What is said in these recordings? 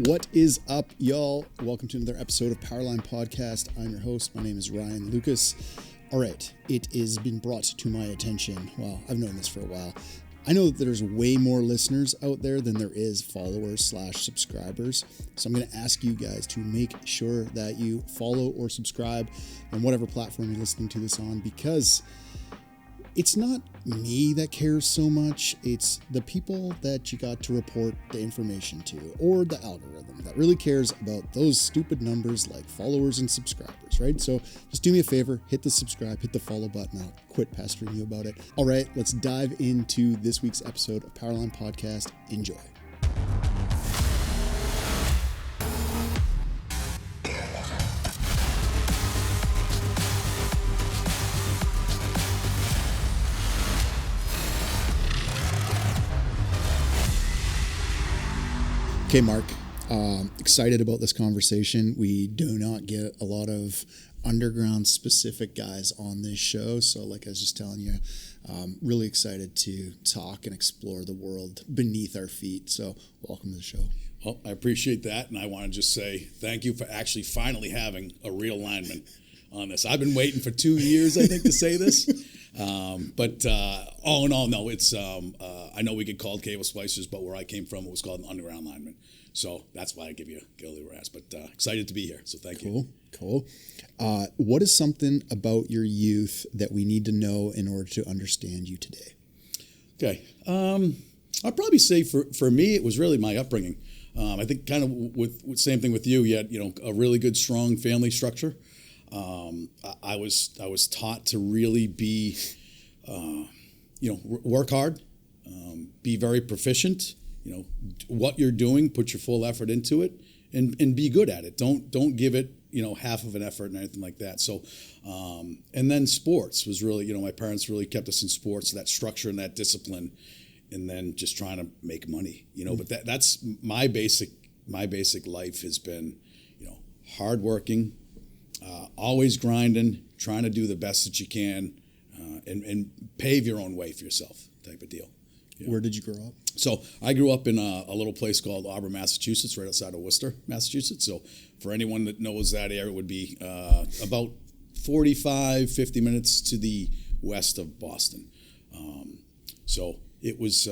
What is up, y'all? Welcome to another episode of Powerline Podcast. I'm your host. My name is Ryan Lucas. All right, it has been brought to my attention. Well, I've known this for a while. I know that there's way more listeners out there than there is followers/subscribers. So I'm going to ask you guys to make sure that you follow or subscribe on whatever platform you're listening to this on, because it's not me that cares so much. It's the people that you got to report the information to, or the algorithm that really cares about those stupid numbers like followers and subscribers, right? So just do me a favor, hit the subscribe, hit the follow button. I'll quit pestering you about it. All right, let's dive into this week's episode of Powerline Podcast. Enjoy. Okay, Mark, excited about this conversation. We do not get a lot of underground specific guys on this show. So like I was just telling you, really excited to talk and explore the world beneath our feet. So welcome to the show. Well, I appreciate that. And I want to just say thank you for actually finally having a real lineman on this. I've been waiting for 2 years, I think, to say this. But all in all, no, it's, I know we get called cable splicers, but where I came from, it was called an underground lineman. So that's why I give you a little ass. But excited to be here. So thank you. Cool. What is something about your youth that we need to know in order to understand you today? Okay. I'd probably say for me, it was really my upbringing. I think kind of with same thing with you. You had, a really good, strong family structure. I was taught to really be, work hard, be very proficient. What you're doing, put your full effort into it, and be good at it. Don't give it, half of an effort and anything like that. So, and then sports was really, my parents really kept us in sports, that structure and that discipline, and then just trying to make money. But that's my basic life has been, hardworking. Always grinding, trying to do the best that you can, and pave your own way for yourself, type of deal. Where did you grow up? So I grew up in a little place called Auburn, Massachusetts, right outside of Worcester, Massachusetts. So for anyone that knows that area, it would be about 45, 50 minutes to the west of Boston. So it was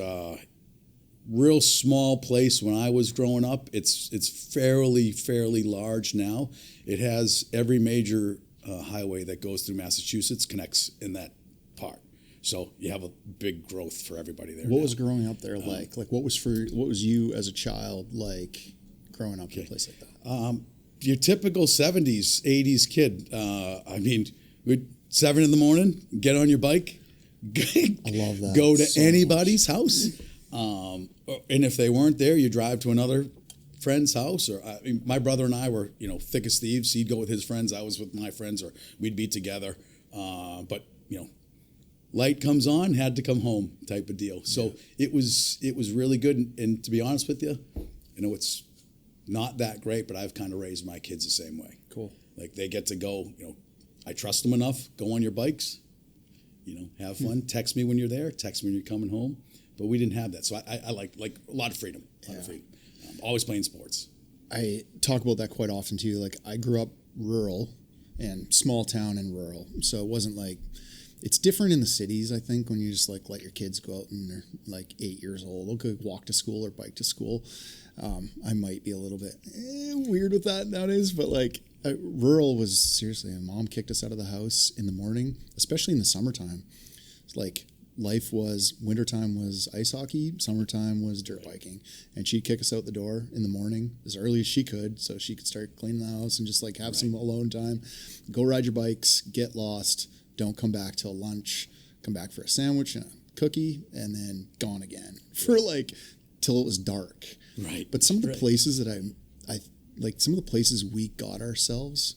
real small place when I was growing up. It's fairly large now. It has every major highway that goes through Massachusetts connects in that part. So you have a big growth for everybody there. What was growing up there like? What was you as a child like growing up in a place like that? Your typical 70s, 80s kid. We'd 7 in the morning, get on your bike, I love that. Go to so anybody's much. house. And if they weren't there, you drive to another friend's house. Or my brother and I were, thick as thieves. He'd go with his friends. I was with my friends, or we'd be together. But light comes on, had to come home, type of deal. So it was really good. And to be honest with you, it's not that great, but I've kind of raised my kids the same way. Cool. Like they get to go. I trust them enough. Go on your bikes. Have fun. Text me when you're there. Text me when you're coming home. But we didn't have that. So I like a lot of freedom. Always playing sports. I talk about that quite often too. Like I grew up rural and small town and rural. So it wasn't like, it's different in the cities, I think, when you just let your kids go out and they're 8 years old. They'll go walk to school or bike to school. I might be a little bit weird with that nowadays, but rural was seriously, my mom kicked us out of the house in the morning, especially in the summertime. It's life was, wintertime was ice hockey, summertime was dirt biking. And she'd kick us out the door in the morning as early as she could, so she could start cleaning the house and just have some alone time. Go ride your bikes, get lost, don't come back till lunch, come back for a sandwich and a cookie, and then gone again for till it was dark. Right. But some of the places that I some of the places we got ourselves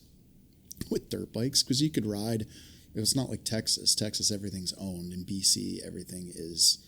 with dirt bikes, because you could ride. It was not like Texas. Texas, everything's owned. In BC, everything is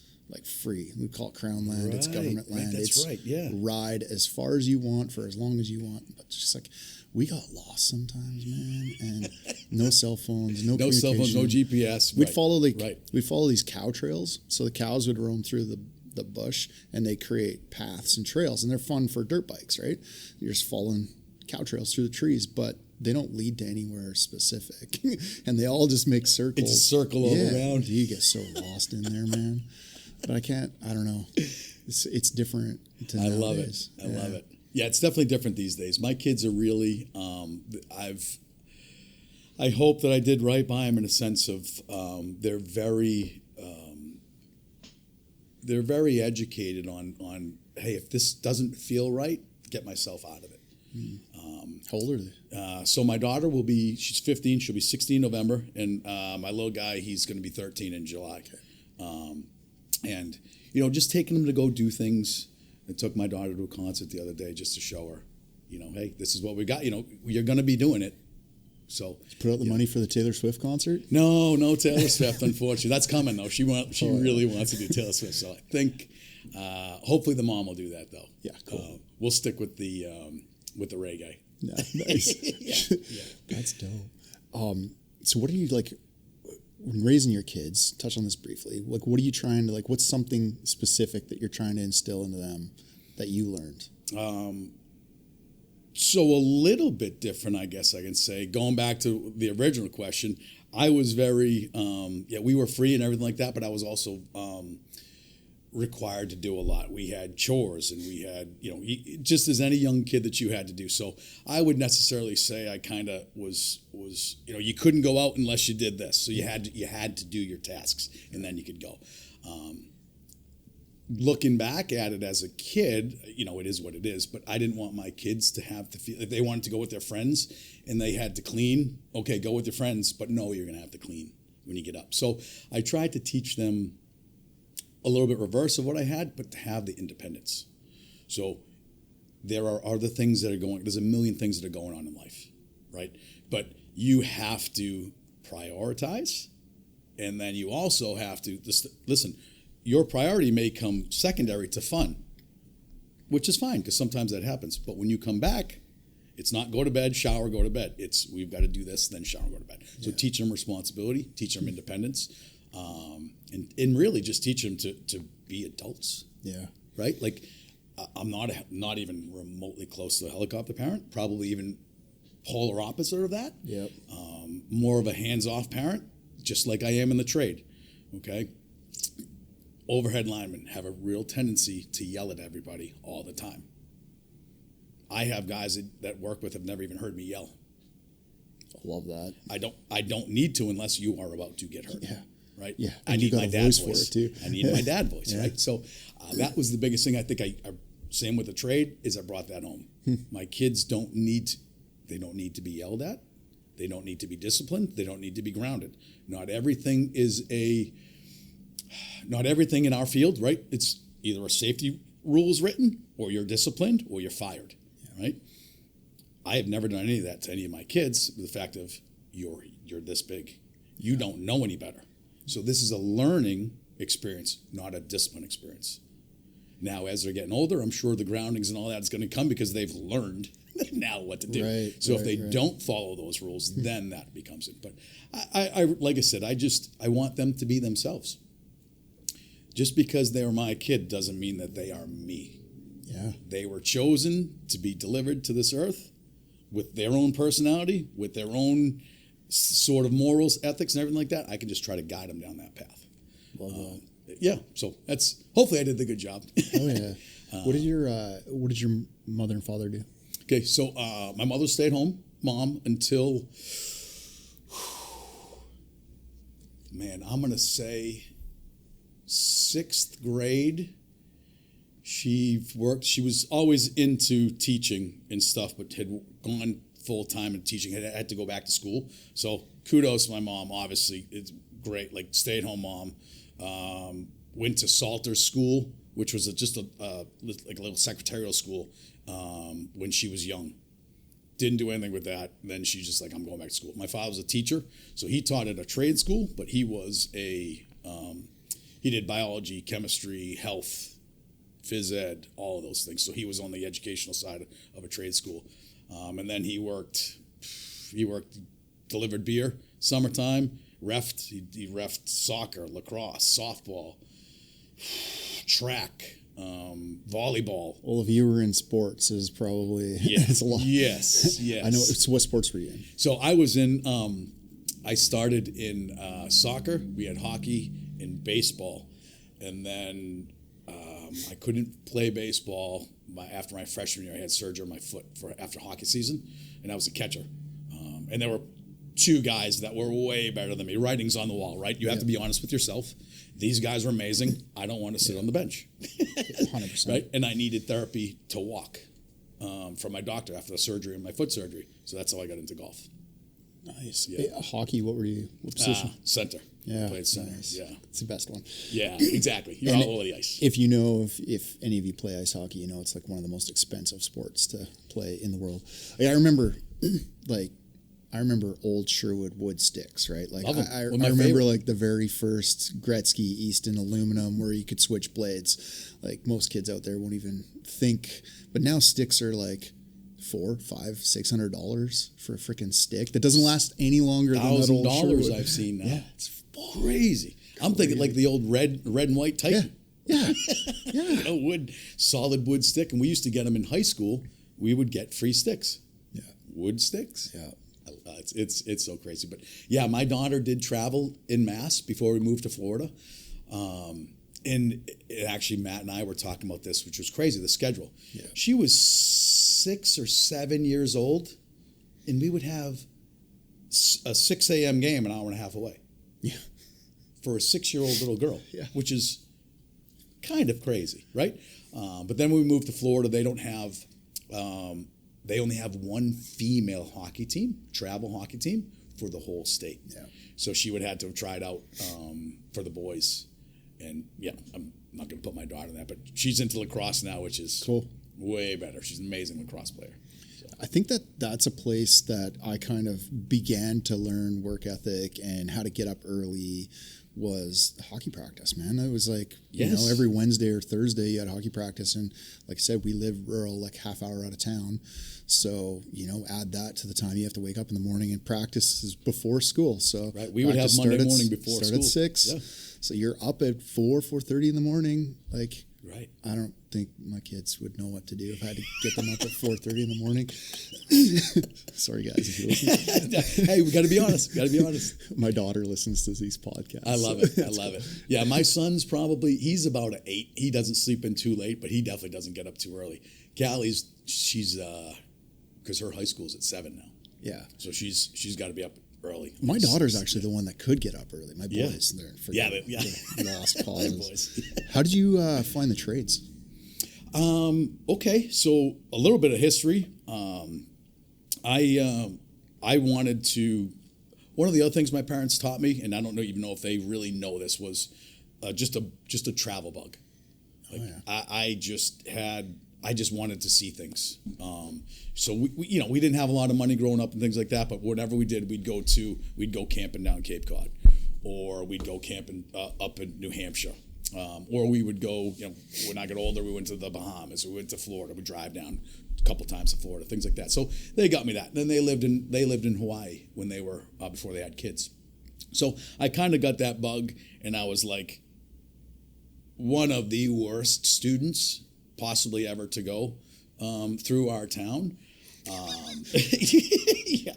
free. We call it crown land. Right, it's government land. That's right. Yeah. Ride as far as you want for as long as you want. But it's just we got lost sometimes, man. And no cell phones, no cell phones, no GPS. We'd follow we'd follow these cow trails. So the cows would roam through the bush, and they create paths and trails, and they're fun for dirt bikes, right? You're just following cow trails through the trees, but they don't lead to anywhere specific, and they all just make circles. It's a circle all around. You get so lost in there, man. But I don't know. It's different. I love it. I love it. Yeah, it's definitely different these days. My kids are really, I hope that I did right by them in a sense of they're very educated on hey, if this doesn't feel right, get myself out of it. How old are they? So my daughter she's 15, she'll be 16 in November, and my little guy, he's going to be 13 in July. Okay. And, just taking them to go do things. I took my daughter to a concert the other day just to show her, hey, this is what we got. You're going to be doing it. So put out the money for the Taylor Swift concert? No Taylor Swift, unfortunately. That's coming though. She really wants to do Taylor Swift. So I think hopefully the mom will do that though. Yeah, cool. We'll stick with the reggae. No, nice. Yeah. That's dope. So what are you like when raising your kids? Touch on this briefly. Like, what are you trying to what's something specific that you're trying to instill into them that you learned? So a little bit different, I guess I can say. Going back to the original question, I was very, we were free and everything like that, but I was also required to do a lot. We had chores and we had, just as any young kid that you had to do. So I would necessarily say I kind of was, you couldn't go out unless you did this. So you had to do your tasks and then you could go. Looking back at it as a kid, it is what it is, but I didn't want my kids to have to feel, if they wanted to go with their friends and they had to clean, okay, go with your friends, but no, you're going to have to clean when you get up. So I tried to teach them a little bit reverse of what I had, but to have the independence. So there are other things that are there's a million things that are going on in life, right? But you have to prioritize, and then you also have to, listen, your priority may come secondary to fun, which is fine because sometimes that happens. But when you come back, it's not go to bed, shower, go to bed. It's we've got to do this, then shower, go to bed. So teach them responsibility, teach them independence, and really just teach them to be adults. Yeah. Right? Like I'm not even remotely close to a helicopter parent, probably even polar opposite of that. Yep. More of a hands-off parent, just like I am in the trade. Okay? Overhead linemen have a real tendency to yell at everybody all the time. I have guys that work with have never even heard me yell. I love that. I don't need to unless you are about to get hurt. Yeah. Right? Yeah. I need my dad's voice for it too. I need my dad voice, yeah. right? So that was the biggest thing I think same with the trade is I brought that home. My kids don't need to be yelled at. They don't need to be disciplined. They don't need to be grounded. Not everything in our field, right? It's either a safety rule is written or you're disciplined or you're fired, right? I have never done any of that to any of my kids with the fact of you're this big. You don't know any better. So this is a learning experience, not a discipline experience. Now, as they're getting older, I'm sure the groundings and all that is going to come because they've learned now what to do. Right, so if they don't follow those rules, then that becomes it. But I like I said, I want them to be themselves. Just because they're my kid doesn't mean that they are me. Yeah. They were chosen to be delivered to this earth with their own personality, with their own sort of morals, ethics, and everything like that. I can just try to guide them down that path. Love that. Yeah, so hopefully I did the good job. Oh yeah. What did your mother and father do? Okay, so my mother stayed home, mom, until I'm gonna say 6th grade. She was always into teaching and stuff, but had gone full time in teaching, had to go back to school. So kudos to my mom, obviously. It's great, like stay-at-home mom. Went to Salter School, which was just a little secretarial school when she was young. Didn't do anything with that. Then she's just like, I'm going back to school. My father was a teacher, so he taught at a trade school, but he was he did biology, chemistry, health, phys ed, all of those things. So he was on the educational side of a trade school. And then he worked, delivered beer, summertime, he refed soccer, lacrosse, softball, track, volleyball. Well, if you were in sports, is probably Yeah. it's a lot. Yes. I know. So what sports were you in? So I was in. I started in soccer. We had hockey and baseball, and then I couldn't play baseball. After my freshman year, I had surgery on my foot after hockey season, and I was a catcher. And there were two guys that were way better than me. Writing's on the wall, right? You have to be honest with yourself. These guys were amazing. I don't want to sit on the bench. 100%. Right? And I needed therapy to walk from my doctor after the surgery and my foot surgery. So that's how I got into golf. Nice. Yeah. Hockey. What were you? What position? Center. Yeah. Played center. Nice. Yeah. It's the best one. Yeah, exactly. You're all over the ice. If you know, if any of you play ice hockey, you know it's like one of the most expensive sports to play in the world. Like, I remember old Sherwood wood sticks, right? Like I remember favorite. like the very first Gretzky Easton aluminum where you could switch blades. Like most kids out there won't even think. But now sticks are like $400, $500, $600 for a freaking stick that doesn't last any longer than that old $1,000 Sherwood. I've seen now. Yeah. It's crazy. I'm thinking like the old red and white Titan. Yeah. Solid wood stick. And we used to get them in high school. We would get free sticks. Yeah. Wood sticks. Yeah. It's so crazy. But yeah, my daughter did travel in Mass before we moved to Florida. And actually, Matt and I were talking about this, which was crazy, the schedule. Yeah. She was 6 or 7 years old, and we would have a 6 a.m. game an hour and a half away. Yeah. For a 6-year-old little girl, Yeah. which is kind of crazy, right? But then when we moved to Florida, they don't have, they only have one female hockey team, travel hockey team, for the whole state. Yeah. So she would have to have tried out for the boys. And yeah, I'm not going to put my daughter in that, but she's into lacrosse now, which is Cool. way better. She's an amazing lacrosse player. So. I think that's a place that I kind of began to learn work ethic and how to get up early was hockey practice, man. It was like, you know, every Wednesday or Thursday you had hockey practice. And like I said, we live rural, like half hour out of town. So, you know, add that to the time you have to wake up in the morning and practice is before school. So right. We would have Monday morning before school. Start at 6. Yeah. So you're up at 4:30 in the morning. Like, right. I don't think my kids would know what to do if I had to get them up at 4:30 in the morning. Sorry, guys, if you listen. Hey, we got to be honest. My daughter listens to these podcasts. I love it. I love it. Yeah, my son's he's about an 8. He doesn't sleep in too late, but he definitely doesn't get up too early. Callie's, she's, because her high school's at 7 now. Yeah. So she's got to be up early. My daughter's actually the one that could get up early. My boys, they're lost causes. Boys. How did you find the trades? Okay, so a little bit of history. I wanted to. One of the other things my parents taught me, and I don't even know if they really know this, was just a travel bug. Like, I just wanted to see things. So we didn't have a lot of money growing up and things like that, but whatever we did, we'd go camping down Cape Cod, or we'd go camping up in New Hampshire, or we would go. When I got older, we went to the Bahamas, we went to Florida. We drive down a couple times to Florida, things like that. So they got me that. Then they lived in Hawaii when they were before they had kids. So I kind of got that bug, and I was like one of the worst students possibly ever to go through our town. Yeah.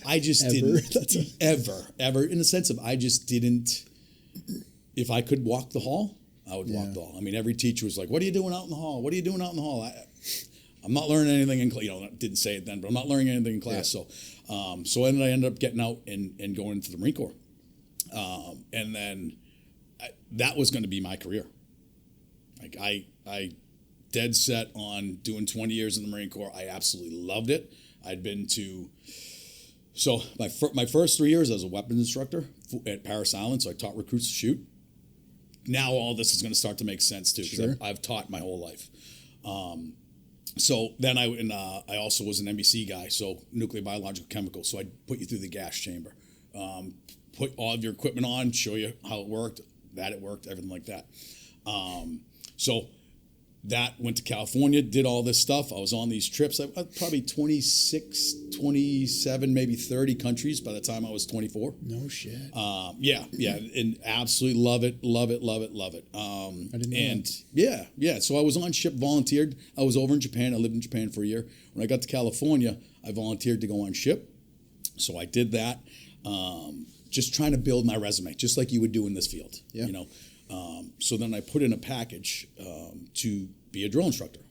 I just didn't ever in the sense of I just didn't. If I could walk the hall, I would walk the hall. I mean, every teacher was like, "What are you doing out in the hall? What are you doing out in the hall?" I'm not learning anything in class. Didn't say it then, but I'm not learning anything in class. Yeah. So then I ended up getting out and going into the Marine Corps, and then that was going to be my career. Like I dead set on doing 20 years in the Marine Corps. I absolutely loved it. I'd been to, so my first 3 years as a weapons instructor at Paris Island, so I taught recruits to shoot. Now all this is going to start to make sense too, because I've taught my whole life. So then I also was an NBC guy, so nuclear, biological, chemical. So I'd put you through the gas chamber, put all of your equipment on, show you how it worked, that it worked, everything like that. So that went to California, did all this stuff. I was on these trips. I probably 26, 27, maybe 30 countries by the time I was 24. No shit. Yeah, and absolutely love it. I didn't know and that. yeah. So I was on ship, volunteered. I was over in Japan. I lived in Japan for a year. When I got to California, I volunteered to go on ship. So I did that. Just trying to build my resume, just like you would do in this field. Yeah. You know. So then I put in a package to be a drill instructor.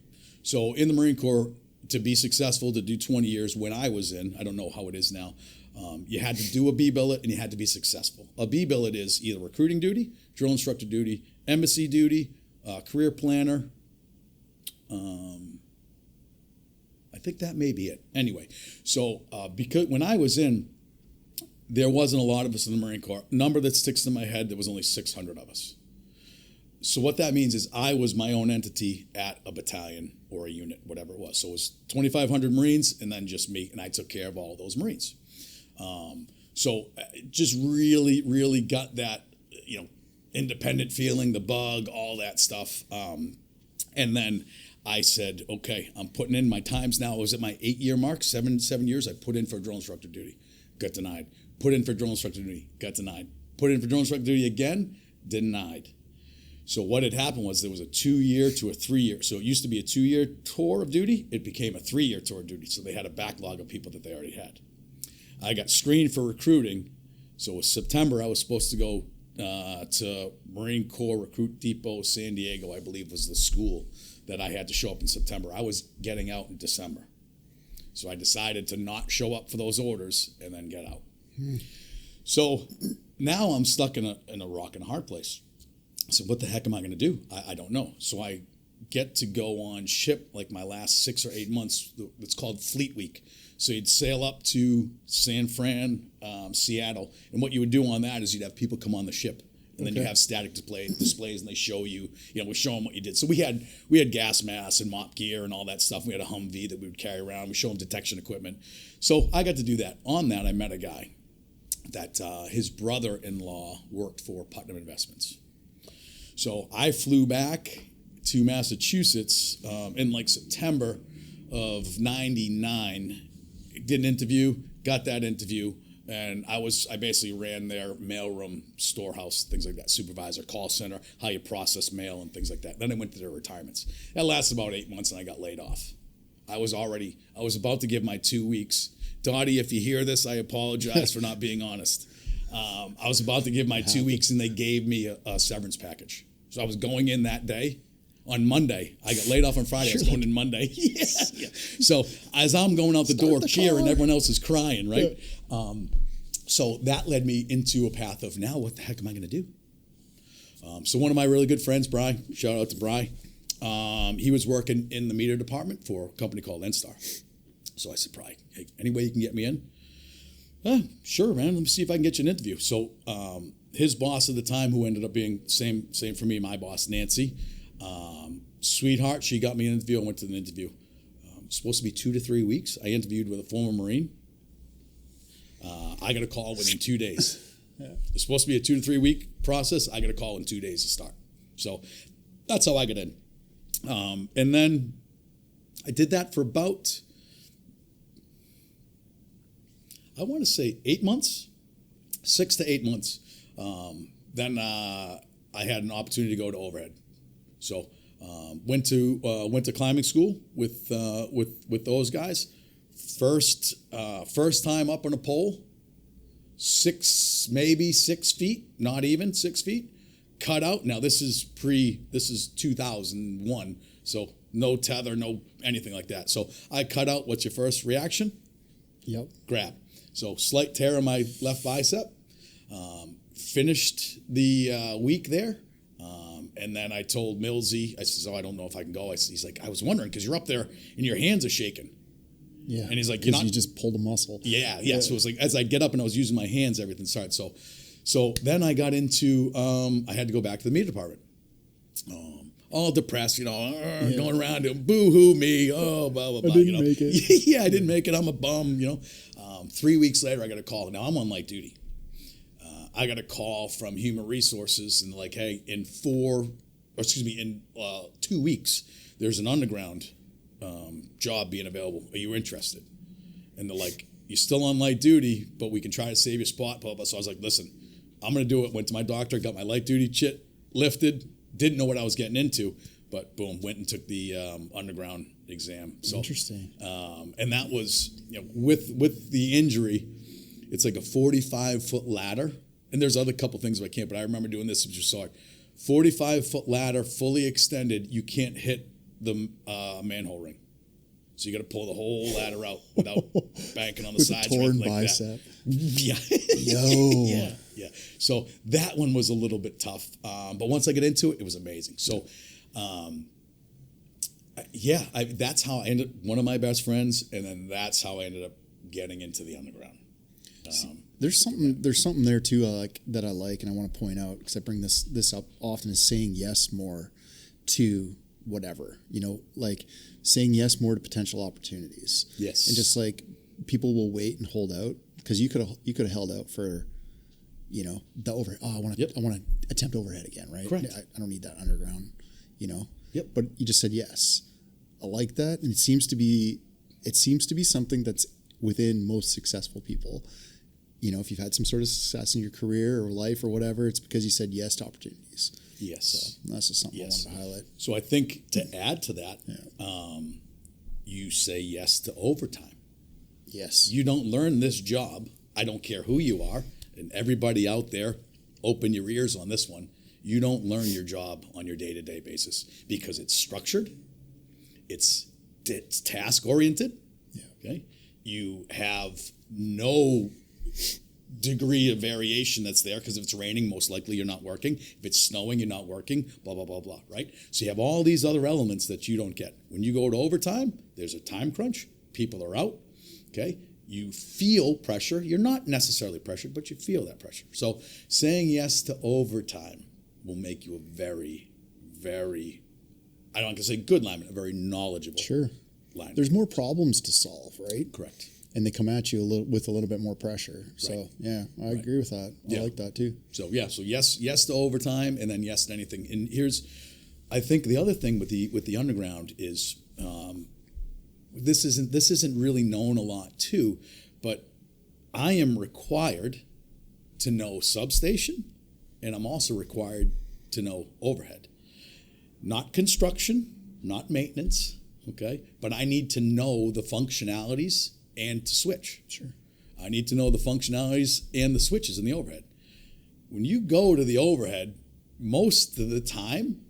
So in the Marine Corps, to be successful, to do 20 years when I was in, I don't know how it is now, you had to do a B billet and you had to be successful. A B billet is either recruiting duty, drill instructor duty, embassy duty, career planner. I think that may be it. Anyway, so because when I was in, there wasn't a lot of us in the Marine Corps. Number that sticks in my head, there was only 600 of us. So what that means is I was my own entity at a battalion or a unit, whatever it was. So it was 2,500 Marines and then just me, and I took care of all those Marines. So just really, really got that, independent feeling, the bug, all that stuff. And then I said, okay, I'm putting in my times now. I was at my 8-year mark, seven years. I put in for drill instructor duty, got denied. Put in for drill instructor duty, got denied. Put in for drill instructor duty again, denied. So what had happened was there was a 2-year to a 3-year. So it used to be a 2-year tour of duty. It became a 3-year tour of duty. So they had a backlog of people that they already had. I got screened for recruiting. So it was September. I was supposed to go to Marine Corps Recruit Depot, San Diego, I believe was the school that I had to show up in September. I was getting out in December. So I decided to not show up for those orders and then get out. So now I'm stuck in a rock and a hard place. So what the heck am I going to do? I don't know. So I get to go on ship like my last 6 or 8 months. It's called Fleet Week. So you'd sail up to San Fran, Seattle, and what you would do on that is you'd have people come on the ship, and then you have static displays, and they show you, we show them what you did. So we had gas masks and mop gear and all that stuff. We had a Humvee that we would carry around. We show them detection equipment. So I got to do that. On that, I met a guy that his brother-in-law worked for Putnam Investments. So I flew back to Massachusetts in like September of '99, did an interview, got that interview, and I basically ran their mailroom, storehouse, things like that, supervisor, call center, how you process mail and things like that. Then I went to their retirements. That lasted about 8 months and I got laid off. I was about to give my 2 weeks. Dottie, if you hear this, I apologize for not being honest. I was about to give my 2 weeks and they gave me a severance package. So I was going in that day. On Monday, I got laid off on Friday. I was going in Monday. Yeah. So as I'm going out the door cheering, everyone else is crying, right? Yeah. So that led me into a path of now, what the heck am I going to do? So one of my really good friends, Bry, shout out to Bry, he was working in the meter department for a company called Enstar. So I said, Bry, hey, any way you can get me in? Sure, man. Let me see if I can get you an interview. So his boss at the time, who ended up being same for me, my boss, Nancy, sweetheart, she got me an interview. I went to an interview. Supposed to be 2 to 3 weeks. I interviewed with a former Marine. I got a call within 2 days. Yeah. It's supposed to be a 2 to 3 week process. I got a call in 2 days to start. So that's how I got in. And then I did that for about, I want to say 8 months, 6 to 8 months. Then I had an opportunity to go to overhead. So went to climbing school with those guys. First time up on a pole, 6 feet, not even 6 feet, cut out. Now this is 2001, so no tether, no anything like that. So I cut out. What's your first reaction? Yep. Grab. So slight tear in my left bicep. Finished the week there. And then I told Millsy, I said, I don't know if I can go. He's like, I was wondering, because you're up there and your hands are shaking. Yeah. And he's like, you just pulled a muscle. Yeah. So it was like, as I get up and I was using my hands, everything started. So then I got into, I had to go back to the meter department. All depressed, going around and boo-hoo me, blah, blah, blah. I didn't make it. Yeah, I didn't make it. I'm a bum, 3 weeks later, I got a call. Now I'm on light duty. I got a call from Human Resources and like, hey, in 4 in 2 weeks, there's an underground job being available. Are you interested? And they're like, you're still on light duty, but we can try to save your spot, blah, blah. So I was like, listen, I'm going to do it. Went to my doctor, got my light duty chit lifted, didn't know what I was getting into, but boom, went and took the underground exam. So, interesting. And that was, with the injury, it's like a 45-foot ladder. And there's other couple things I can't, but I remember doing this, which you saw it. 45-foot ladder, fully extended. You can't hit the manhole ring. So you got to pull the whole ladder out without banking on the sides. With a torn like bicep. That. Yeah. Yo. Yeah. So that one was a little bit tough. But once I get into it, it was amazing. So, that's how I ended up, one of my best friends, and then that's how I ended up getting into the underground. There's something there too that I like, and I want to point out, because I bring this up often, is saying yes more to whatever, like saying yes more to potential opportunities. Yes. And just like people will wait and hold out, because you could have held out for, the overhead. Oh, I want to attempt overhead again, right? Correct. I don't need that underground, Yep. But you just said yes. I like that, and it seems to be something that's within most successful people. If you've had some sort of success in your career or life or whatever, it's because you said yes to opportunities. Yes. So that's just something I wanted to highlight. So I think to add to that, you say yes to overtime. Yes. You don't learn this job. I don't care who you are, and everybody out there, open your ears on this one. You don't learn your job on your day-to-day basis, because it's structured, it's task-oriented. Yeah. Okay. You have no degree of variation that's there, because if it's raining, most likely you're not working. If it's snowing, you're not working, blah, blah, blah, blah, right? So you have all these other elements that you don't get. When you go to overtime, there's a time crunch. People are out, okay? You feel pressure. You're not necessarily pressured, but you feel that pressure. So saying yes to overtime will make you a very, very, I don't want to say good lineman, a very knowledgeable lineman. There's more problems to solve, right? Correct. And they come at you with a little bit more pressure. So, Right. yeah, I agree with that. I like that too. So yes to overtime, and then yes to anything. And I think the other thing with the underground is this isn't really known a lot too, but I am required to know substation, and I'm also required to know overhead. Not construction, not maintenance, okay? But I need to know the functionalities and to switch. Sure. I need to know the functionalities and the switches in the overhead. When you go to the overhead, most of the time,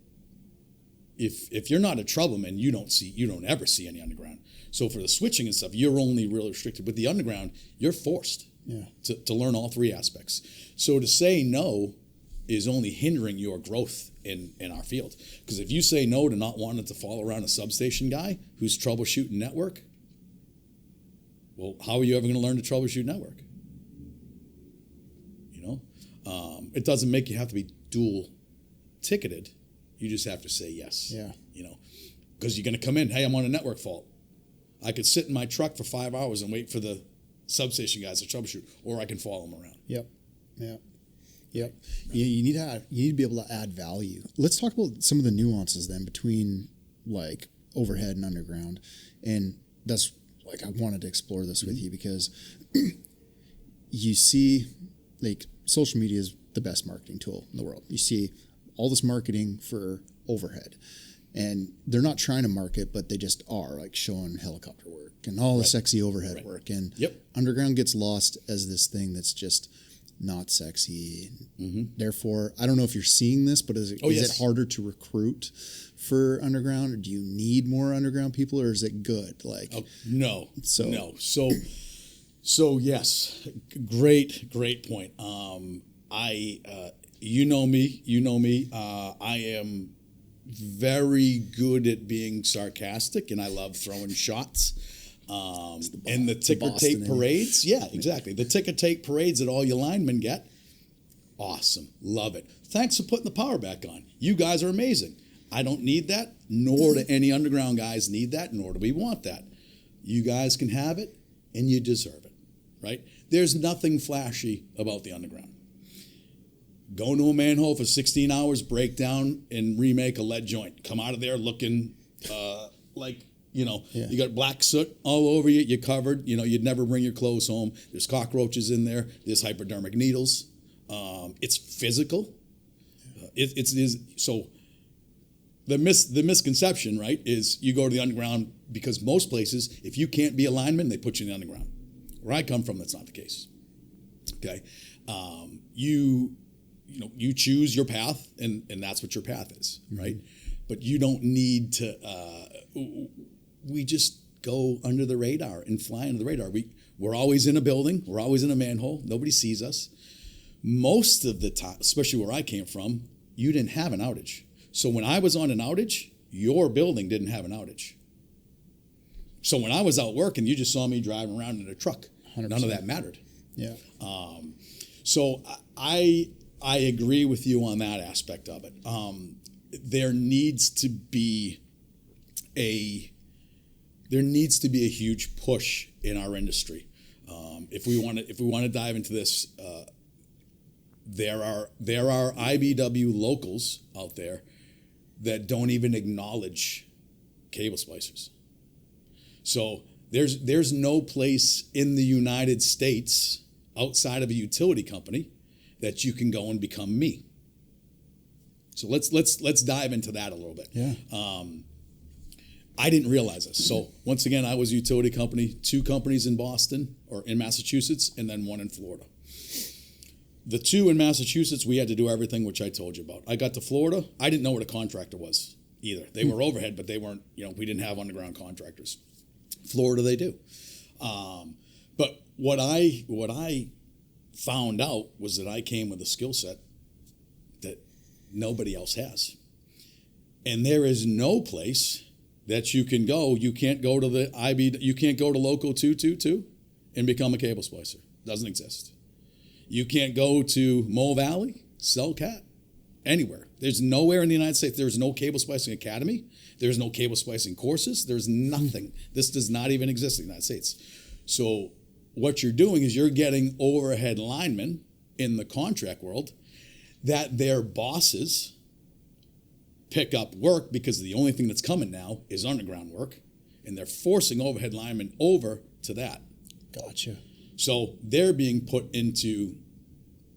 if you're not a troubleman, you don't ever see any underground. So for the switching and stuff, you're only really restricted. With the underground, you're forced to learn all three aspects. So to say no is only hindering your growth in our field. Because if you say no to not wanting to follow around a substation guy who's troubleshooting network, well, how are you ever going to learn to troubleshoot network? It doesn't make you have to be dual ticketed. You just have to say yes. Yeah. Because you're going to come in, hey, I'm on a network fault. I could sit in my truck for 5 hours and wait for the substation guys to troubleshoot, or I can follow them around. Yep. You need to be able to add value. Let's talk about some of the nuances then between like overhead and underground, and that's like I wanted to explore this with you, because you see, like, social media is the best marketing tool in the world. You see all this marketing for overhead, and they're not trying to market, but they just are, like showing helicopter work and all the sexy overhead work, and underground gets lost as this thing that's just not sexy. Therefore, I don't know if you're seeing this, but is it harder to recruit for underground, or do you need more underground people, or is it good? Like, no. So yes, great point. You know me. I am very good at being sarcastic, and I love throwing shots. And the ticker tape parades. Yeah, exactly. The ticker tape parades that all you linemen get. Awesome. Love it. Thanks for putting the power back on. You guys are amazing. I don't need that, nor do any underground guys need that, nor do we want that. You guys can have it, and you deserve it, right? There's nothing flashy about the underground. go into a manhole for 16 hours, break down, and remake a lead joint. Come out of there looking like, you got black soot all over you. You're covered. You'd never bring your clothes home. There's cockroaches in there. There's hypodermic needles. It's physical. So the misconception, right, is you go to the underground because most places, if you can't be a lineman, they put you in the underground. Where I come from, that's not the case. Okay, you choose your path, and that's what your path is, right? But you don't need to. We just go under the radar and fly under the radar. We're always in a building. We're always in a manhole. Nobody sees us. Most of the time, especially where I came from, you didn't have an outage. So when I was on an outage, your building didn't have an outage. So when I was out working, you just saw me driving around in a truck. 100%. None of that mattered. Yeah. So I agree with you on that aspect of it. There needs to be a huge push in our industry. If we want to dive into this, there are IBW locals out there that don't even acknowledge cable splicers. So there's no place in the United States outside of a utility company that you can go and become me. So let's dive into that a little bit. Yeah. I didn't realize this. So once again, I was a utility company, 2 companies in Boston or in Massachusetts, and then 1 in Florida. The 2 in Massachusetts, we had to do everything, which I told you about. I got to Florida. I didn't know what a contractor was either. They were overhead, but they weren't, we didn't have underground contractors. Florida, they do. But what I found out was that I came with a skill set that nobody else has. And there is no place that you can go. You can't go to you can't go to Loco 222 and become a cable splicer. Doesn't exist. You can't go to Mo Valley, Cellcat, anywhere. There's nowhere in the United States. There's no cable splicing academy. There's no cable splicing courses. There's nothing. This does not even exist in the United States. So what you're doing is you're getting overhead linemen in the contract world that their bosses pick up work because the only thing that's coming now is underground work, and they're forcing overhead linemen over to that. Gotcha. So they're being put into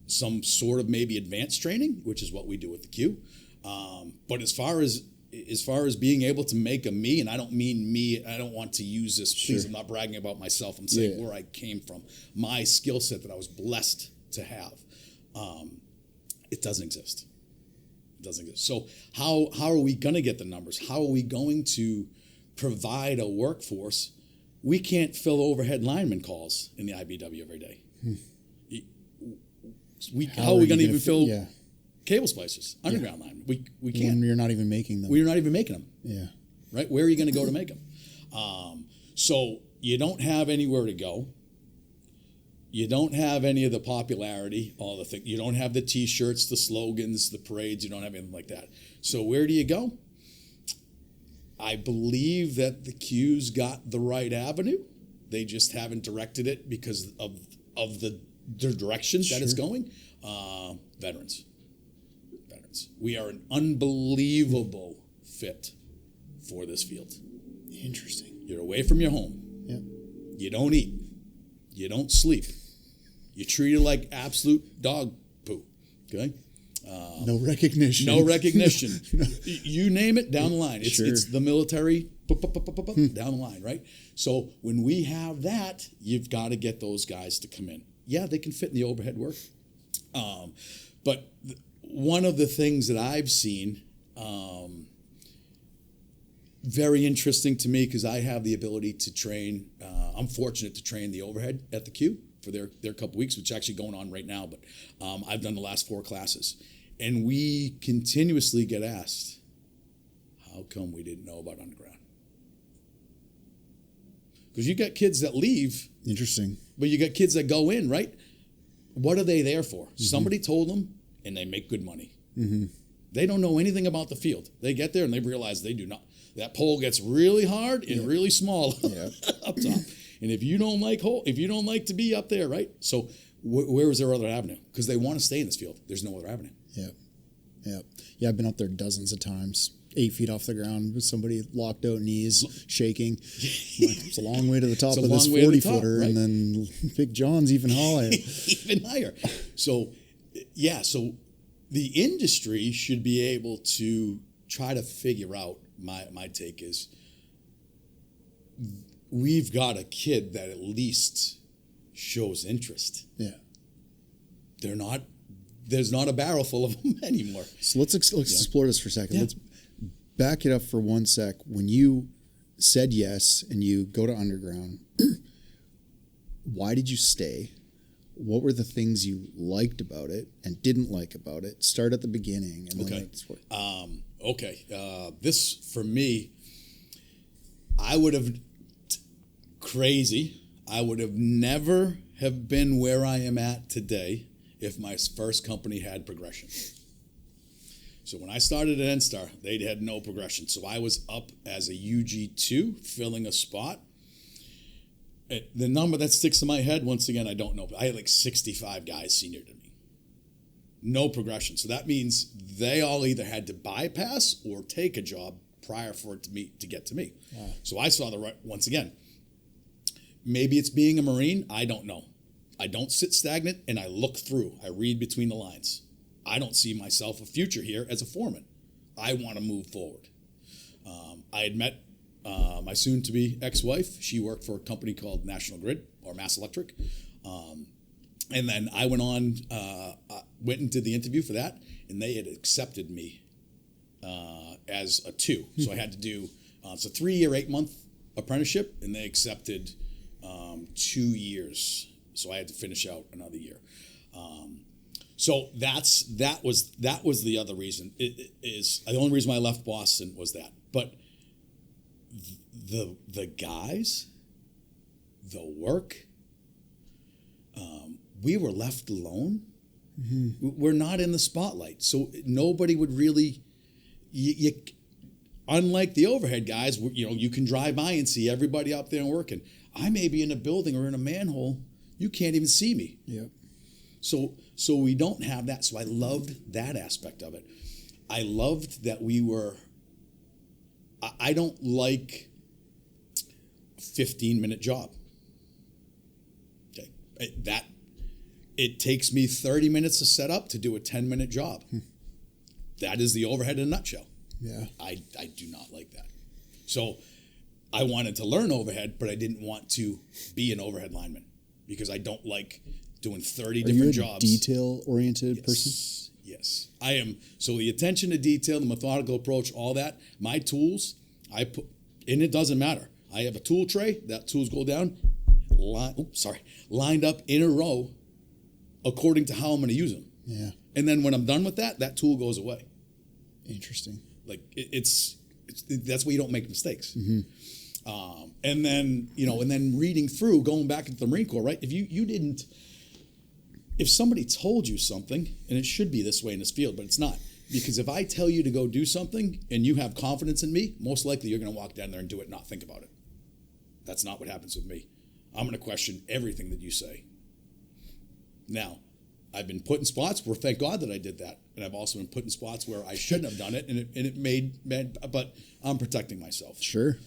some sort of maybe advanced training, which is what we do with the Q. But as far as being able to make a me, and I don't mean me, I don't want to use this, please, I'm not bragging about myself, I'm saying where I came from, my skill set that I was blessed to have, it doesn't exist. It doesn't exist. So how are we going to get the numbers? How are we going to provide a workforce? We can't fill overhead lineman calls in the IBW every day. How are we going to even fill cable splicers, underground linemen? We can't. When you're not even making them. We're not even making them. Yeah. Right? Where are you going to go to make them? So you don't have anywhere to go. You don't have any of the popularity, all the things. You don't have the T-shirts, the slogans, the parades. You don't have anything like that. So where do you go? I believe that the Q's got the right avenue. They just haven't directed it because of the direction that it's going. Veterans. We are an unbelievable fit for this field. Interesting. You're away from your home. Yeah. You don't eat. You don't sleep. You're treated like absolute dog poo. Okay? No recognition. No recognition. No. You name it, down the line. It's the military, down the line, right? So when we have that, you've got to get those guys to come in. Yeah, they can fit in the overhead work. But one of the things that I've seen, very interesting to me, because I have the ability to train, I'm fortunate to train the overhead at the Q for their couple weeks, which is actually going on right now, but I've done the last 4 classes. And we continuously get asked, how come we didn't know about underground? Because you got kids that leave. Interesting. But you got kids that go in, right? What are they there for? Mm-hmm. Somebody told them, and they make good money. Mm-hmm. They don't know anything about the field. They get there and they realize they do not. That pole gets really hard and really small up top. And if you don't like to be up there, right? So where is their other avenue? Because they want to stay in this field. There's no other avenue. Yeah, I've been up there dozens of times, 8 feet off the ground with somebody locked out, knees shaking. Like, it's a long way to the top of this 40-footer, right? And then Big John's even higher. Even higher. So, yeah, so the industry should be able to try to figure out, my take is, we've got a kid that at least shows interest. Yeah. There's not a barrel full of them anymore. So let's explore this for a second. Yeah. Let's back it up for one sec. When you said yes and you go to underground, why did you stay? What were the things you liked about it and didn't like about it? Start at the beginning. And okay. Then this, for me, I would have never have been where I am at today if my first company had progression. So when I started at NSTAR, they had no progression. So I was up as a UG2, filling a spot. The number that sticks in my head, once again, I don't know, but I had like 65 guys senior to me. No progression. So that means they all either had to bypass or take a job prior for it to get to me. Wow. So I saw once again, maybe it's being a Marine, I don't know. I don't sit stagnant, and I look through. I read between the lines. I don't see myself a future here as a foreman. I want to move forward. I had met my soon-to-be ex-wife. She worked for a company called National Grid or Mass Electric. And then I went and did the interview for that, and they had accepted me as a 2. So I had to do, it's a 3-year, 8-month apprenticeship, and they accepted 2 years. So I had to finish out another year. So that was the other reason. The only reason why I left Boston was that. But the guys, the work, we were left alone. Mm-hmm. We're not in the spotlight, so nobody would really. Unlike the overhead guys, you can drive by and see everybody up there working. I may be in a building or in a manhole. You can't even see me. Yep. So we don't have that. So I loved that aspect of it. I loved that we were. I don't like a 15-minute job. Okay, it takes me 30 minutes to set up to do a 10-minute job. That is the overhead in a nutshell. Yeah. I do not like that. So I wanted to learn overhead, but I didn't want to be an overhead lineman because I don't like doing 30 different jobs. Are you a detail-oriented person? Yes. I am. So the attention to detail, the methodical approach, all that, my tools, I put, and it doesn't matter. I have a tool tray. That tools go down, lined up in a row according to how I'm going to use them. Yeah. And then when I'm done with that tool goes away. Interesting. Like it's that's why you don't make mistakes. Mm-hmm. And then reading through, going back into the Marine Corps, right? If somebody told you something, and it should be this way in this field, but it's not. Because if I tell you to go do something and you have confidence in me, most likely you're going to walk down there and do it and not think about it. That's not what happens with me. I'm going to question everything that you say. Now, I've been put in spots where thank God that I did that. And I've also been put in spots where I shouldn't have done it, and it made but I'm protecting myself. Sure.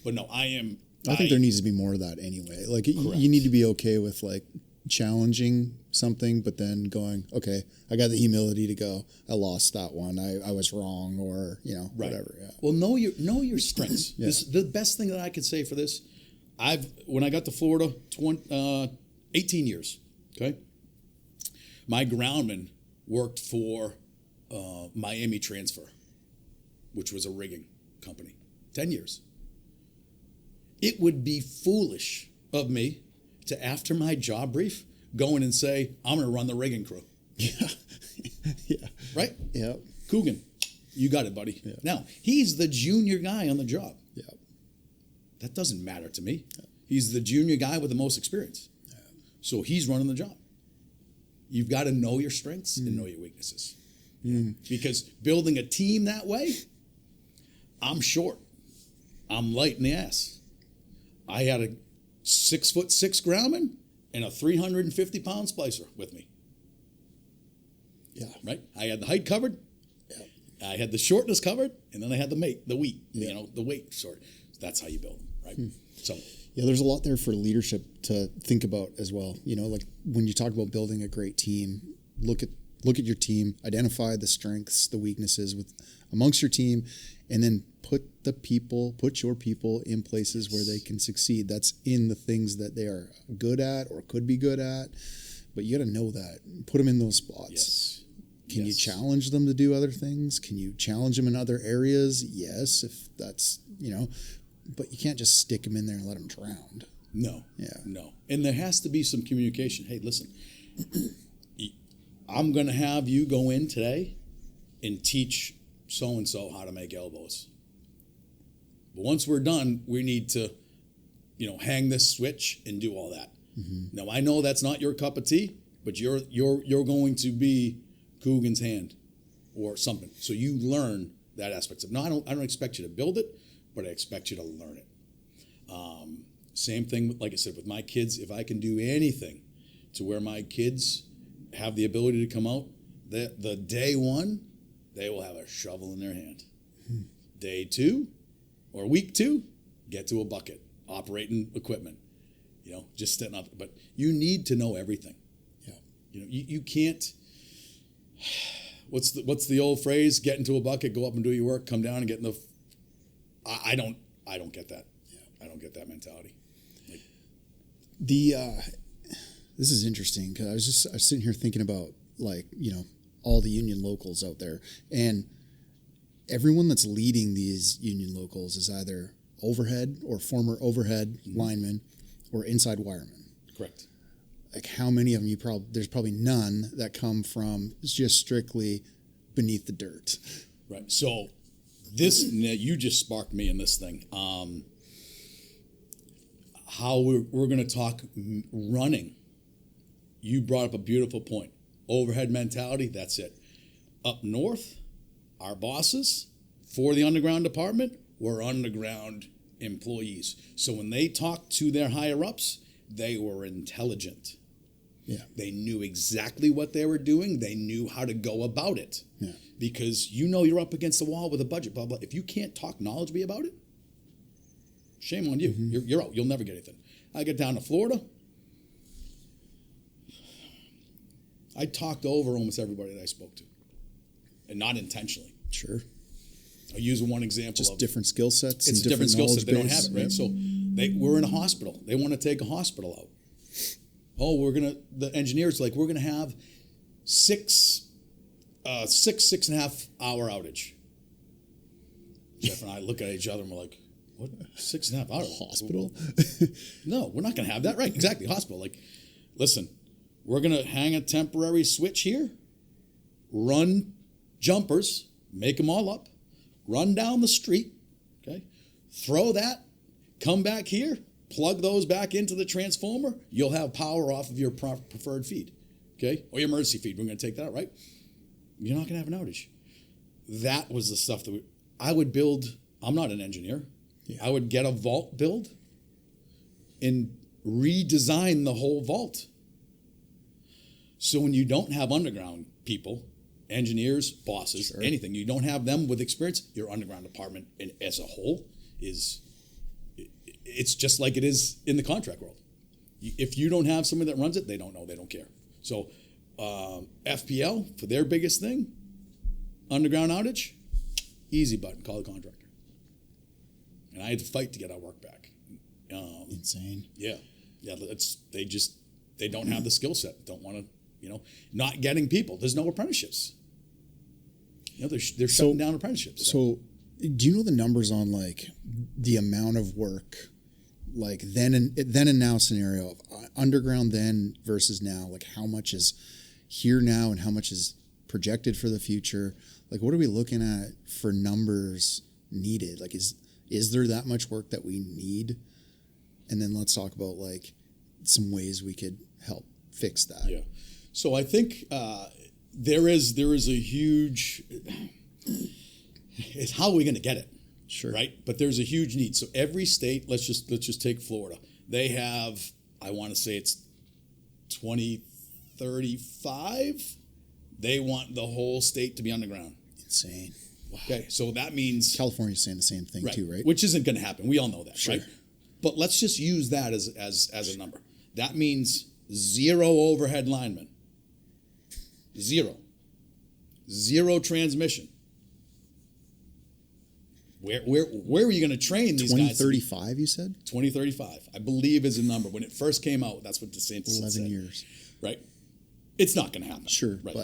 But no, I think there needs to be more of that anyway. Like you need to be okay with like challenging something, but then going, okay, I got the humility to go, I lost that one. I was wrong, or whatever. Yeah. Well, know your strengths. Yeah. This, the best thing that I could say for this, when I got to Florida, 18 years. Okay. My groundman worked for Miami Transfer, which was a rigging company. 10 years. It would be foolish of me to, after my job brief, go in and say, I'm going to run the rigging crew. Yeah. Yeah. Right? Yeah. Coogan, you got it, buddy. Yeah. Now, he's the junior guy on the job. Yeah. That doesn't matter to me. Yeah. He's the junior guy with the most experience. Yeah. So he's running the job. You've got to know your strengths and know your weaknesses. Because building a team that way, I'm short. I'm light in the ass. I had a 6'6" groundman and a 350-pound splicer with me. Yeah. Right? I had the height covered. Yeah. I had the shortness covered, and then I had the weight, the weight. Sorry. That's how you build them, right? So. Yeah, there's a lot there for leadership to think about as well. You know, like when you talk about building a great team, look at your team, identify the strengths, the weaknesses amongst your team, and then put your people in places where they can succeed. That's in the things that they are good at or could be good at. But you got to know that. Put them in those spots. Yes. Can you challenge them to do other things? Can you challenge them in other areas? Yes, if that's, but you can't just stick them in there and let them drown. No. Yeah. No. And there has to be some communication. Hey, listen, I'm going to have you go in today and teach so-and-so how to make elbows. But once we're done, we need to, hang this switch and do all that. Mm-hmm. Now, I know that's not your cup of tea, but you're going to be Coogan's hand or something. So you learn that aspect of. No, I don't expect you to build it, but I expect you to learn it. Same thing, like I said, with my kids. If I can do anything to where my kids have the ability to come out, the day one, they will have a shovel in their hand. Hmm. Day two or week two, get to a bucket, operating equipment, just setting up. But you need to know everything. Yeah. You can't. What's the old phrase? Get into a bucket, go up and do your work, come down and get in the. I don't get that. Yeah. I don't get that mentality. This is interesting because I was sitting here thinking about all the union locals out there, and everyone that's leading these union locals is either overhead or former overhead linemen or inside wiremen. Correct. Like how many of them there's probably none that come from just strictly beneath the dirt. Right. So you just sparked me in this thing. How we're going to talk running. You brought up a beautiful point. Overhead mentality, that's it. Up north, our bosses for the underground department were underground employees. So when they talked to their higher ups, they were intelligent. Yeah. They knew exactly what they were doing. They knew how to go about it. Yeah. Because you're up against the wall with a budget, blah, blah. If you can't talk knowledgeably about it, shame on you. Mm-hmm. You're out. You'll never get anything. I get down to Florida. I talked over almost everybody that I spoke to. And not intentionally. Sure. I'll use one example. Just different skill sets. It's a different skill set. They don't have it, right? Yep. So we're in a hospital. They want to take a hospital out. Oh, the engineers we're going to have 6.5 hour outage. Jeff and I look at each other and we're like, what? 6.5 hours? Hospital? No, we're not going to have that. Right, exactly. Hospital. Listen, we're going to hang a temporary switch here, run jumpers, make them all up, run down the street, okay? Throw that, come back here, plug those back into the transformer, you'll have power off of your preferred feed, okay? Or your emergency feed. We're going to take that out, right? You're not going to have an outage. That was the stuff that I would build. I'm not an engineer. Yeah. I would get a vault build and redesign the whole vault. So when you don't have underground people, engineers, bosses, sure, anything, you don't have them with experience, your underground department and as a whole it's just like it is in the contract world. If you don't have somebody that runs it, they don't know, they don't care. So FPL, for their biggest thing, underground outage, easy button, call the contractor. And I had to fight to get our work back. Insane. Yeah. They don't have the skill set, don't want to, not getting people. There's no apprenticeships. They're shutting down apprenticeships. So do you know the numbers on the amount of work, then and now scenario of underground then versus now, how much is here now and how much is projected for the future? What are we looking at for numbers needed? Is there that much work that we need? And then let's talk about some ways we could help fix that. Yeah. So I think there is a huge. It's how are we going to get it? Sure. Right. But there's a huge need. So every state, let's just take Florida. They have, I want to say it's 2035, they want the whole state to be underground. Insane. Wow. Okay, so that means California's saying the same thing right, too, right? which isn't going to happen. We all know that, Sure. right? But let's just use that as a number. That means 0 overhead linemen. 0 transmission. Where are you going to train these guys? 2035, you said? 2035, I believe, is a number. When it first came out, that's what DeSantis 11 said. years. Right? It's not going to happen. Sure, right?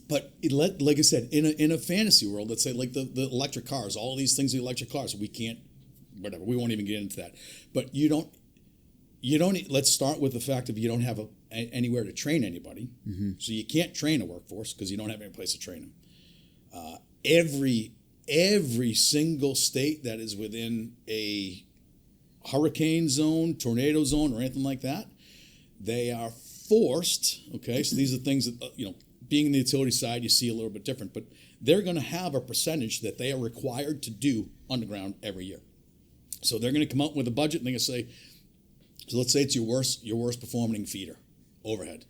but Like I said, in a fantasy world, let's say like the electric cars, all these things, the electric cars, we can't, whatever, we won't even get into that. But you don't. Let's start with the fact that you don't have anywhere to train anybody, so you can't train a workforce because you don't have any place to train them. Every single state that is within a hurricane zone, tornado zone, or anything like that, they are forced. Okay, so these are things that being in the utility side, you see a little bit different, but they're going to have a percentage that they are required to do underground every year. So they're going to come out with a budget and they're going to say, so let's say it's your worst performing feeder, overhead.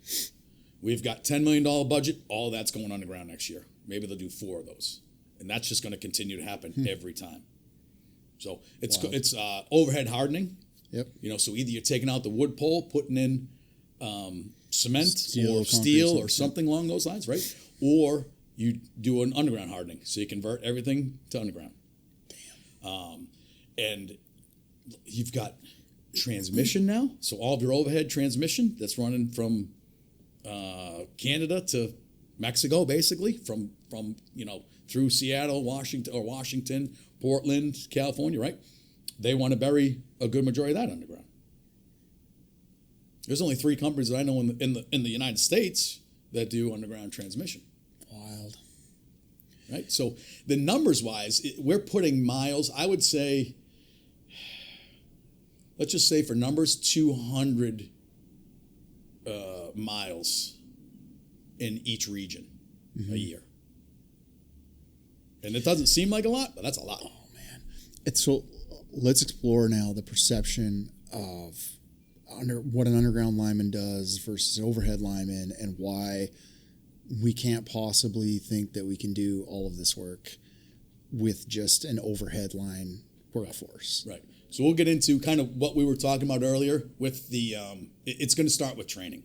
We've got $10 million budget, all that's going underground next year. Maybe they'll do 4 of those. And that's just going to continue to happen every time. So it's overhead hardening. Yep. So either you're taking out the wood pole, putting in cement Steel, or steel concrete, or something along those lines, right? Or you do an underground hardening. So you convert everything to underground. Damn. And you've got transmission now. So all of your overhead transmission that's running from Canada to Mexico, basically, from through Seattle, Washington, Portland, California, right? They want to bury a good majority of that underground. There's only 3 companies that I know in the United States that do underground transmission. Wild. Right? So the numbers wise, we're putting miles, I would say, let's just say for numbers, 200 miles in each region a year. And it doesn't seem like a lot, but that's a lot. Oh, man. So let's explore now the perception of what an underground lineman does versus an overhead lineman and why we can't possibly think that we can do all of this work with just an overhead line workforce. Right. So we'll get into kind of what we were talking about earlier with the, it's going to start with training.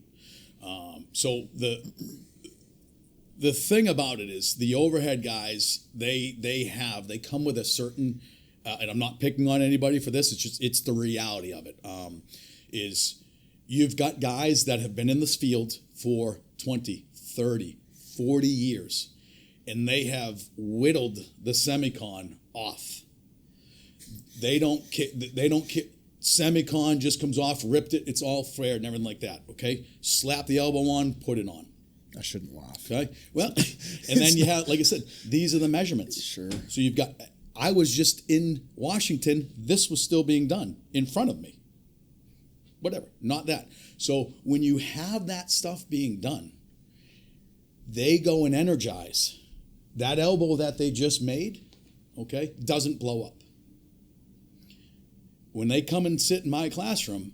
So the thing about it is the overhead guys, they come with a certain, and I'm not picking on anybody for this, it's the reality of it, is you've got guys that have been in this field for 20, 30, 40 years, and they have whittled the semicon off. They don't semicon just comes off, ripped it, it's all flared and everything like that, okay? Slap the elbow on, put it on. I shouldn't laugh. Okay, well, and then you have, like I said, these are the measurements. Sure. So you've got, I was just in Washington, this was still being done in front of me. Whatever, not that. So when you have that stuff being done, they go and energize. That elbow that they just made, okay, doesn't blow up. When they come and sit in my classroom,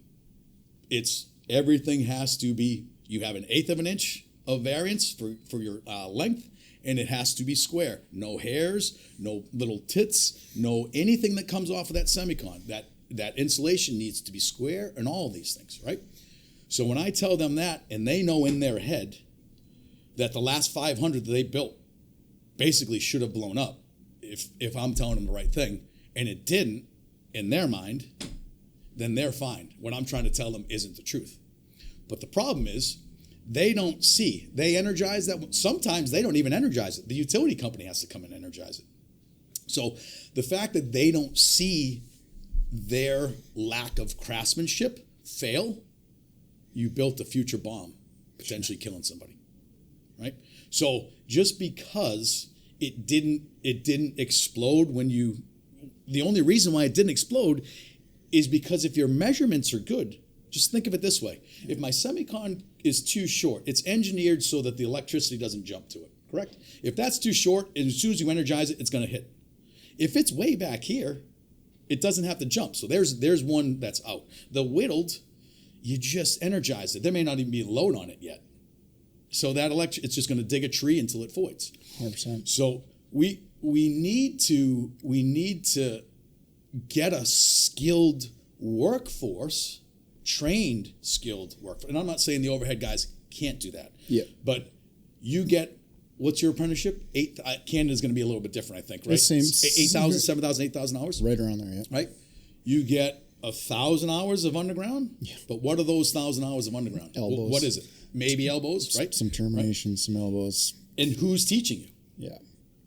everything has to be, you have 1/8 of an inch of variance for your length, and it has to be square. No hairs, no little tits, no anything that comes off of that semicon. That insulation needs to be square and all of these things, right? So when I tell them that, and they know in their head that the last 500 that they built basically should have blown up if I'm telling them the right thing, and it didn't in their mind, then they're fine. What I'm trying to tell them isn't the truth. But the problem is, they don't see. They energize that. Sometimes they don't even energize it. The utility company has to come and energize it. So the fact that they don't see their lack of craftsmanship fail, you built a future bomb, potentially killing somebody, right? So just because it didn't explode the only reason why it didn't explode is because if your measurements are good, just think of it this way. If my semicon is too short, it's engineered so that the electricity doesn't jump to it, correct? If that's too short, and as soon as you energize it, it's going to hit. If it's way back here, it doesn't have to jump. So there's one that's out. The whittled, you just energize it. There may not even be a load on it yet. So that it's just going to dig a tree until it voids. 100%. So we need to get a skilled workforce, trained skilled workforce. And I'm not saying the overhead guys can't do that. Yeah. But you get, what's your apprenticeship? Canada's going to be a little bit different, I think, right? The same. 8,000, 7,000, 8,000 hours? Right around there, yeah. Right? You get 1,000 hours of underground, but what are those 1,000 hours of underground? Elbows. What is it? Maybe elbows, right? Some terminations, some elbows. And who's teaching you? Yeah.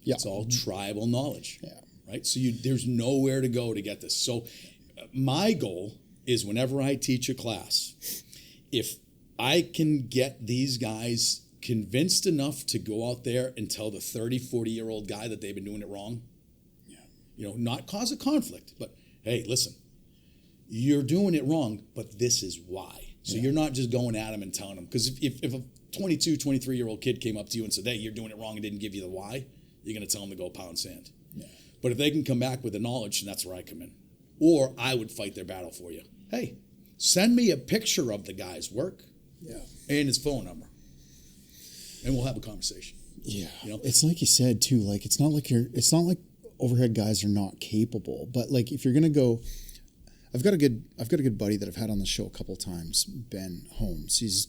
It's all tribal knowledge. Yeah. Right? So there's nowhere to go to get this. So my goal is whenever I teach a class, if I can get these guys convinced enough to go out there and tell the 30, 40-year-old guy that they've been doing it wrong, not cause a conflict, but hey, listen, you're doing it wrong, but this is why. So you're not just going at them and telling them. Because if a 22, 23-year-old kid came up to you and said, hey, you're doing it wrong and didn't give you the why, you're going to tell them to go pound sand. Yeah. But if they can come back with the knowledge, then that's where I come in. Or I would fight their battle for you. Hey, send me a picture of the guy's work and his phone number, and we'll have a conversation. Yeah. It's like you said, too, like it's not like overhead guys are not capable, but like if you're going to go, I've got a good buddy that I've had on the show a couple of times, Ben Holmes. He's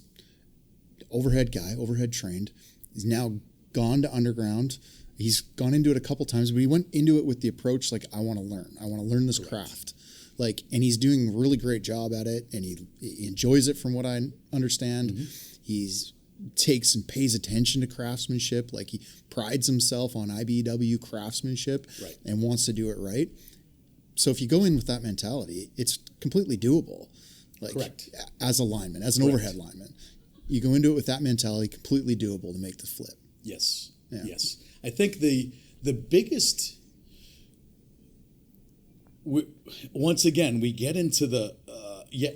overhead guy, overhead trained. He's now gone to underground. He's gone into it a couple times, but he went into it with the approach like, I want to learn. I want to learn this craft. Like, and he's doing a really great job at it, and he enjoys it from what I understand. Mm-hmm. He's takes and pays attention to craftsmanship. Like, he prides himself on IBW craftsmanship and wants to do it right. So if you go in with that mentality, it's completely doable. Like, correct. As a lineman, as an overhead lineman, you go into it with that mentality, completely doable to make the flip. Yes. Yeah. Yes. I think the biggest, once again, we get into the,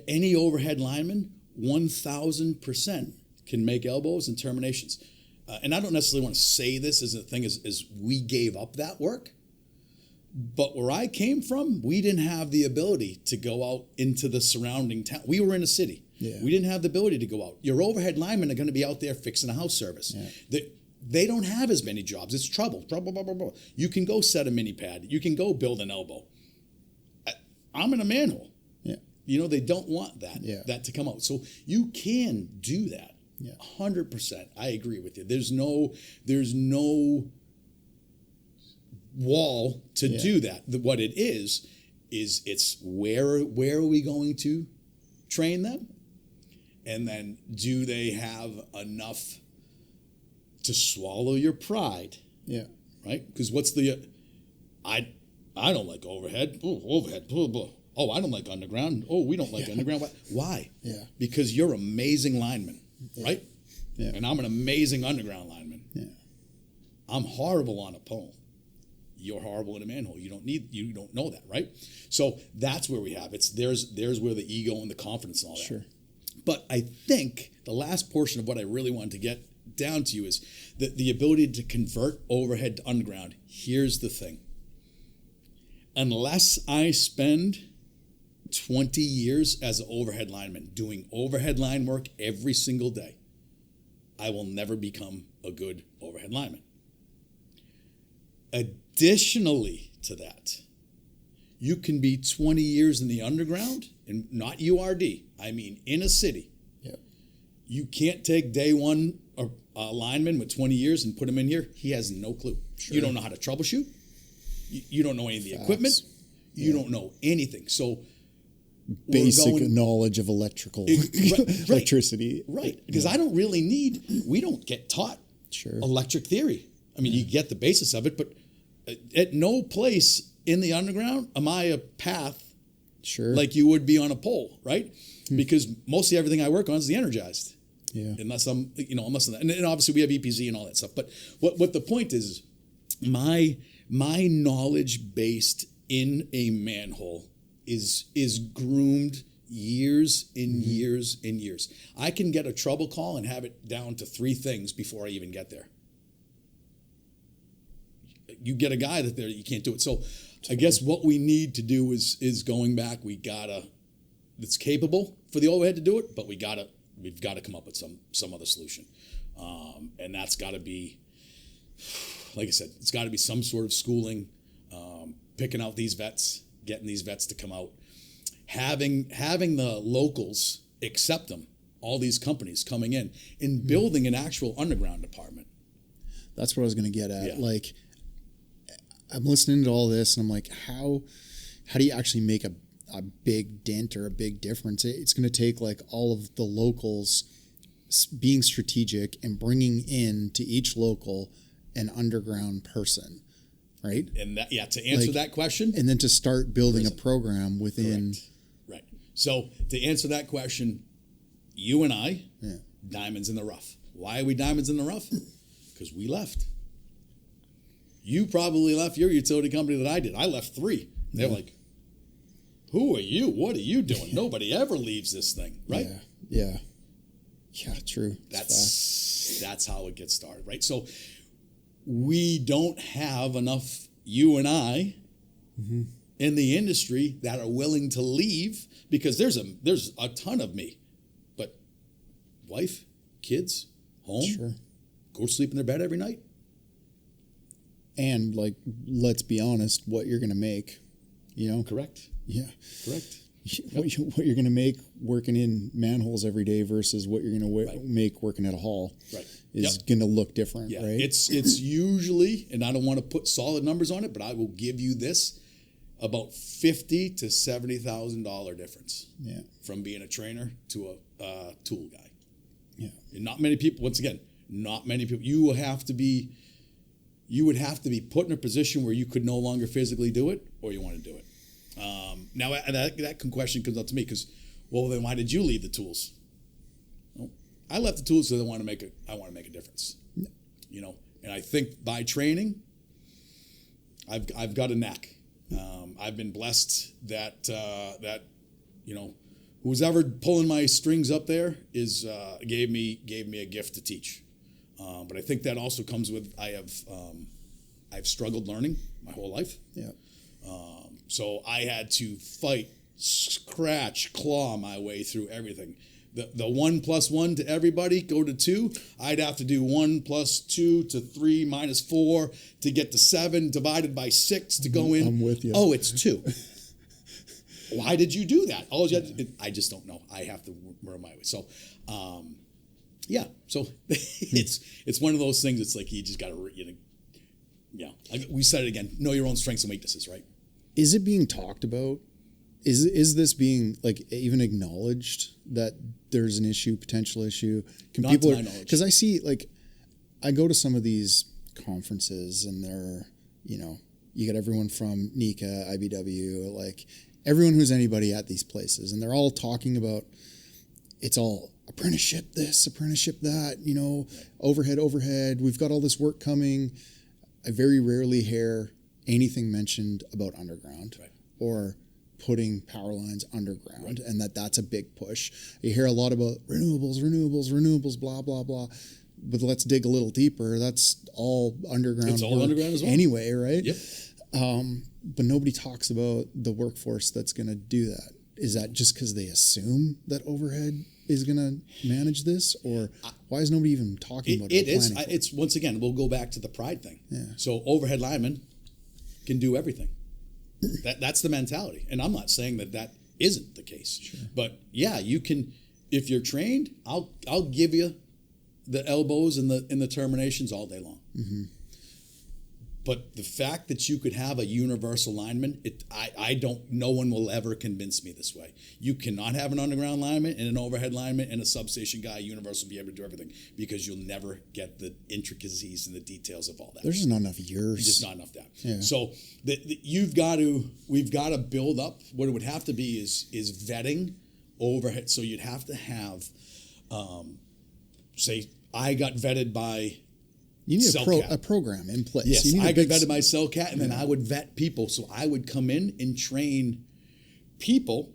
any overhead lineman, 1,000% can make elbows and terminations. And I don't necessarily want to say this as a thing as we gave up that work. But where I came from, we didn't have the ability to go out into the surrounding town. We were in a city. Yeah. We didn't have the ability to go out. Your overhead linemen are going to be out there fixing a house service. Yeah. They don't have as many jobs. It's trouble. You can go set a mini pad. You can go build an elbow. I'm in a manhole. Yeah. They don't want that to come out. So you can do that. Yeah. 100%. I agree with you. There's no wall to do that. What it is it's where are we going to train them, and then do they have enough to swallow your pride? Yeah. Right? Because what's the I don't like overhead. Overhead. Blah, blah. Oh, I don't like underground. Oh, we don't like underground. Why? Yeah. Because you're amazing lineman, right? Yeah. And I'm an amazing underground lineman. Yeah. I'm horrible on a pole. You're horrible in a manhole. You don't know that, right? So that's where we have there's where the ego and the confidence and all that. Sure. But I think the last portion of what I really wanted to get down to you is the ability to convert overhead to underground. Here's the thing. Unless I spend 20 years as an overhead lineman doing overhead line work every single day, I will never become a good overhead lineman. Additionally to that, you can be 20 years in the underground, and not URD, I mean in a city. Yeah. You can't take day one lineman with 20 years and put him in here. He has no clue. Sure. You don't know how to troubleshoot. You don't know any of the equipment. You don't know anything. So basic knowledge of electricity. Right. Because we don't get taught electric theory. I mean, you get the basis of it, but at no place in the underground am I a path like you would be on a pole, right? Because mostly everything I work on is the energized. Yeah. Unless I'm, and obviously we have EPZ and all that stuff. But what the point is my knowledge based in a manhole is groomed years and years and years. I can get a trouble call and have it down to 3 things before I even get there. You get a guy you can't do it. So I guess what we need to do is going back. that's capable for the overhead to do it, but we've got to come up with some other solution, and that's got to be, like I said, it's got to be some sort of schooling, picking out these vets, getting these vets to come out, having the locals accept them, all these companies coming in, and building an actual underground department. That's what I was going to get at. Yeah. Like, I'm listening to all this, and I'm like, how do you actually make a big dent or a big difference? It's going to take like all of the locals being strategic and bringing in to each local an underground person, right? And that, to answer that question, and then to start building a program within. Correct. Right. So to answer that question, you and I, diamonds in the rough. Why are we diamonds in the rough? Because we left. You probably left your utility company that I did. I left 3. They're like, who are you? What are you doing? Nobody ever leaves this thing, right? Yeah, true. That's how it gets started, right? So we don't have enough, you and I, in the industry that are willing to leave, because there's a ton of me, but wife, kids, home, go to sleep in their bed every night. And like, let's be honest, what you're going to make, Correct. Yeah. Correct. What you're going to make working in manholes every day versus what you're going to make working at a hall is going to look different, right? It's usually, and I don't want to put solid numbers on it, but I will give you this, about $50,000 to $70,000 difference from being a trainer to a tool guy. Yeah. And not many people, once again, you would have to be put in a position where you could no longer physically do it, or you want to do it. Now that question comes up to me because, well, then why did you leave the tools? Well, I left the tools because I want to make a difference. And I think by training, I've got a knack. I've been blessed that who's ever pulling my strings up there gave me a gift to teach. But I think that also comes with I've struggled learning my whole life. Yeah. So I had to fight, scratch, claw my way through everything. The 1 + 1 to everybody, go to 2. I'd have to do 1 + 2 to 3 - 4 to get to 7 divided by 6 to go in. I'm with you. Oh, it's 2. Why did you do that? I just don't know. I have to learn my way. So, So it's one of those things. It's like you just got to, we said it again. Know your own strengths and weaknesses, right? Is it being talked about? Is this being like even acknowledged that there's an issue, potential issue? Not to my knowledge. Because I see, like, I go to some of these conferences and they're, you get everyone from NICA, IBW, like everyone who's anybody at these places, and they're all talking about, it's all apprenticeship this, apprenticeship that, overhead. We've got all this work coming. I very rarely hear anything mentioned about underground or putting power lines underground, and that's a big push. You hear a lot about renewables, blah, blah, blah. But let's dig a little deeper. That's all underground. It's all underground as well. Anyway, right? Yep. But nobody talks about the workforce that's going to do that. Is that just because they assume that overhead is going to manage this, or why is nobody even talking about it? It's once again, we'll go back to the pride thing. Yeah. So overhead linemen can do everything. That's the mentality, and I'm not saying that isn't the case. Sure. But yeah, you can, if you're trained. I'll give you the elbows and the terminations all day long. Mm-hmm. But the fact that you could have a universal lineman, no one will ever convince me this way. You cannot have an underground lineman and an overhead lineman and a substation guy universal be able to do everything, because you'll never get the intricacies and the details of all that. There's just not enough years. There's just not enough that. Yeah. So we've got to build up. What it would have to be is vetting overhead. So you'd have to have, say, I got vetted by. You need a program in place. Yes, I got vetted by Cellcat, and then I would vet people. So I would come in and train people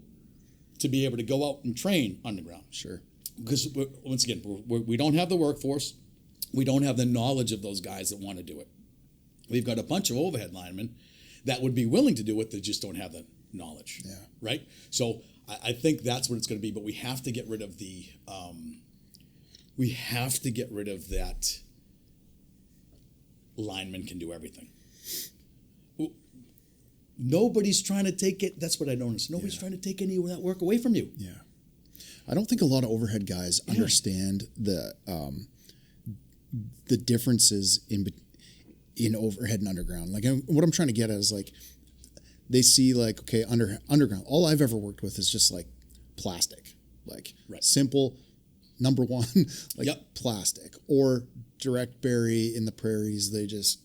to be able to go out and train underground. Sure. Because, once again, we don't have the workforce. We don't have the knowledge of those guys that want to do it. We've got a bunch of overhead linemen that would be willing to do it, that just don't have the knowledge. Yeah. Right? So I think that's what it's going to be. But we have to get rid of that. Lineman can do everything. Nobody's trying to take it. That's what I don't understand. Nobody's trying to take any of that work away from you. Yeah. I don't think a lot of overhead guys understand the differences in overhead and underground. Like, what I'm trying to get at is, like, they see, like, okay, underground. All I've ever worked with is just like plastic, like simple, number one, like plastic, or direct bury in the prairies. They just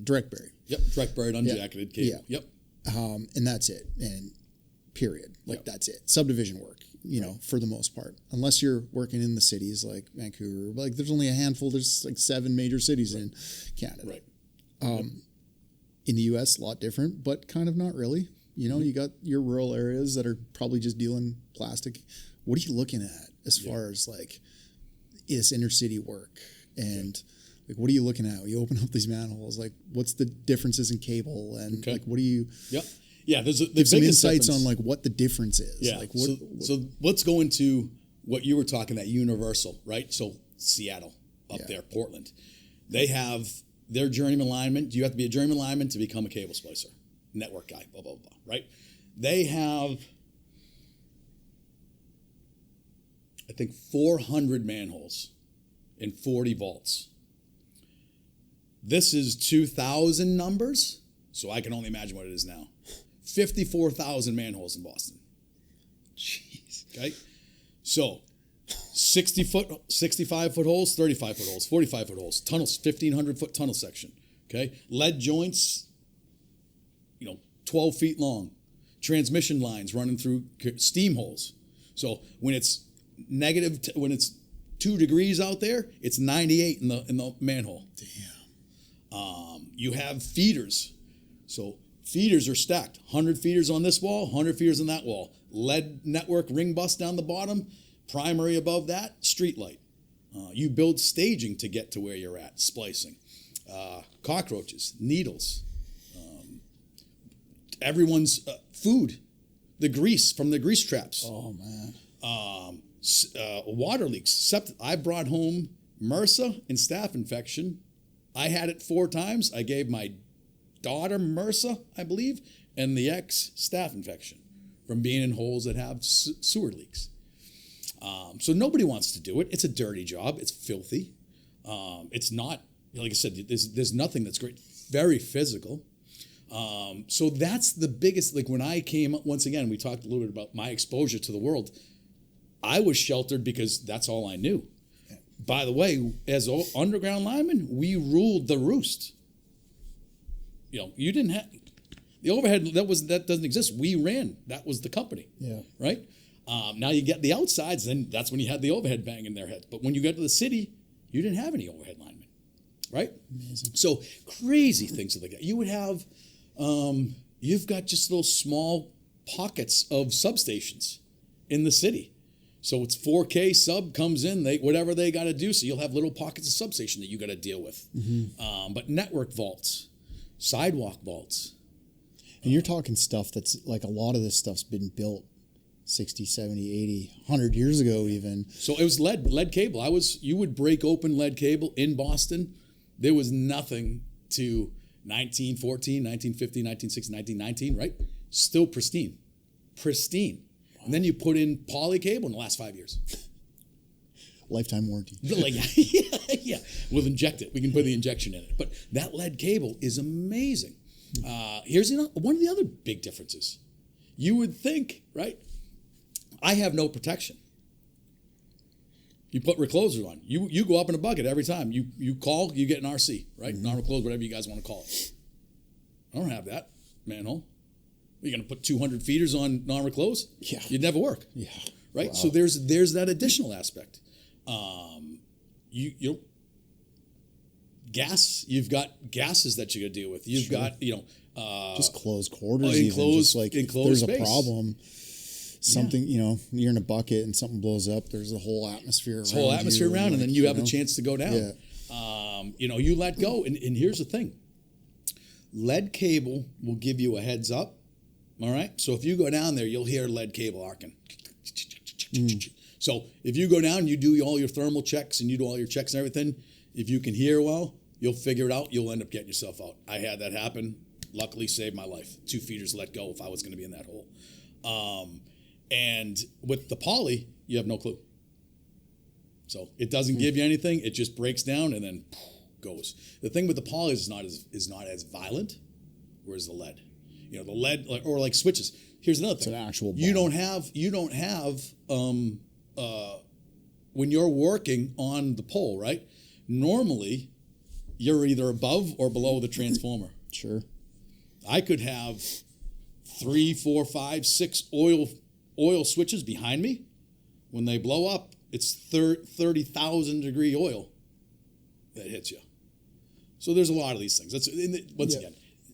direct bury. Yep, direct buried, unjacketed cable. Yeah. Yep. And that's it. And period. Like that's it. Subdivision work, you know, for the most part. Unless you're working in the cities like Vancouver. Like there's only a handful. There's like 7 major cities in Canada. Right. In the U.S., a lot different, but kind of not really. You know, you got your rural areas that are probably just dealing plastic. What are you looking at as far as like this inner city work? And like, what are you looking at? You open up these manholes. Like, what's the differences in cable? And like, what do you? Yeah. There's some insights on like what the difference is. Yeah. Like, so let's go into what you were talking, that universal, right? So Seattle up there, Portland, they have their journeyman lineman. You have to be a journeyman lineman to become a cable splicer, network guy, blah, blah, blah, right? They have, I think, 400 manholes in 40 vaults. This is 2,000 numbers, so I can only imagine what it is now. 54,000 manholes in Boston. Jeez. Okay? So 65-foot holes, 35-foot holes, 45-foot holes, tunnels, 1,500-foot tunnel section. Okay? Lead joints, 12 feet long. Transmission lines running through steam holes. So when it's when it's 2 degrees out there, it's 98 in the manhole. Damn. You have feeders. So feeders are stacked. 100 feeders on this wall, 100 feeders on that wall. Lead network ring bus down the bottom, primary above that, street light. You build staging to get to where you're at, splicing. Cockroaches, needles. Everyone's food, the grease from the grease traps. Oh, man. Water leaks. I brought home MRSA and staph infection. I had it 4 times. I gave my daughter MRSA, I believe, and the ex staph infection from being in holes that have sewer leaks. So nobody wants to do it. It's a dirty job. It's filthy. It's not, like I said, there's nothing that's great. Very physical. So that's the biggest, like when I came, once again, we talked a little bit about my exposure to the world. I was sheltered because that's all I knew. By the way, as underground linemen, we ruled the roost. You didn't have the overhead. That doesn't exist. We ran. That was the company. Yeah. Right. Now you get the outsides, then that's when you had the overhead banging their heads. But when you got to the city, you didn't have any overhead linemen. Right. Amazing. So crazy things like that. You would have. You've got just little small pockets of substations in the city. So it's 4K sub comes in, whatever they got to do. So you'll have little pockets of substation that you got to deal with. Mm-hmm. But network vaults, sidewalk vaults. And you're talking stuff that's like a lot of this stuff's been built 60, 70, 80, 100 years ago even. So it was lead cable. You would break open lead cable in Boston. There was nothing to 1914, 1950, 1960, 1919, right? Still pristine. And then you put in poly cable in the last 5 years. Lifetime warranty. Yeah. We'll inject it. We can put the injection in it. But that lead cable is amazing. Here's one of the other big differences. You would think, right? I have no protection. You put reclosers on. You go up in a bucket every time. You call, you get an RC, right? Mm-hmm. Non-reclosed, whatever you guys want to call it. I don't have that manhole. You're going to put 200 feeders on non-reclosed? Yeah. You'd never work. Yeah. Right? Wow. So there's that additional aspect. Gas, you've got gases that you got to deal with. You've got, just closed quarters, enclosed there's space. A problem. Something, you're in a bucket and something blows up. There's a whole atmosphere around. And then you have a chance to go down. Yeah. You let go. And here's the thing. Lead cable will give you a heads up All right. So if you go down there, you'll hear lead cable arcing. So if you go down and you do all your thermal checks and you do all your checks and everything, if you can hear well, you'll figure it out. You'll end up getting yourself out. I had that happen. Luckily saved my life. 2 feeders let go if I was going to be in that hole. And with the poly, you have no clue. So it doesn't give you anything. It just breaks down and then goes. The thing with the poly is not as violent, whereas the lead. You know, the lead, or like switches. Here's another thing. It's an actual bomb. You don't have when you're working on the pole, right? Normally, you're either above or below the transformer. Sure. I could have 3, 4, 5, 6 oil switches behind me. When they blow up, it's 30,000 degree oil that hits you. So there's a lot of these things.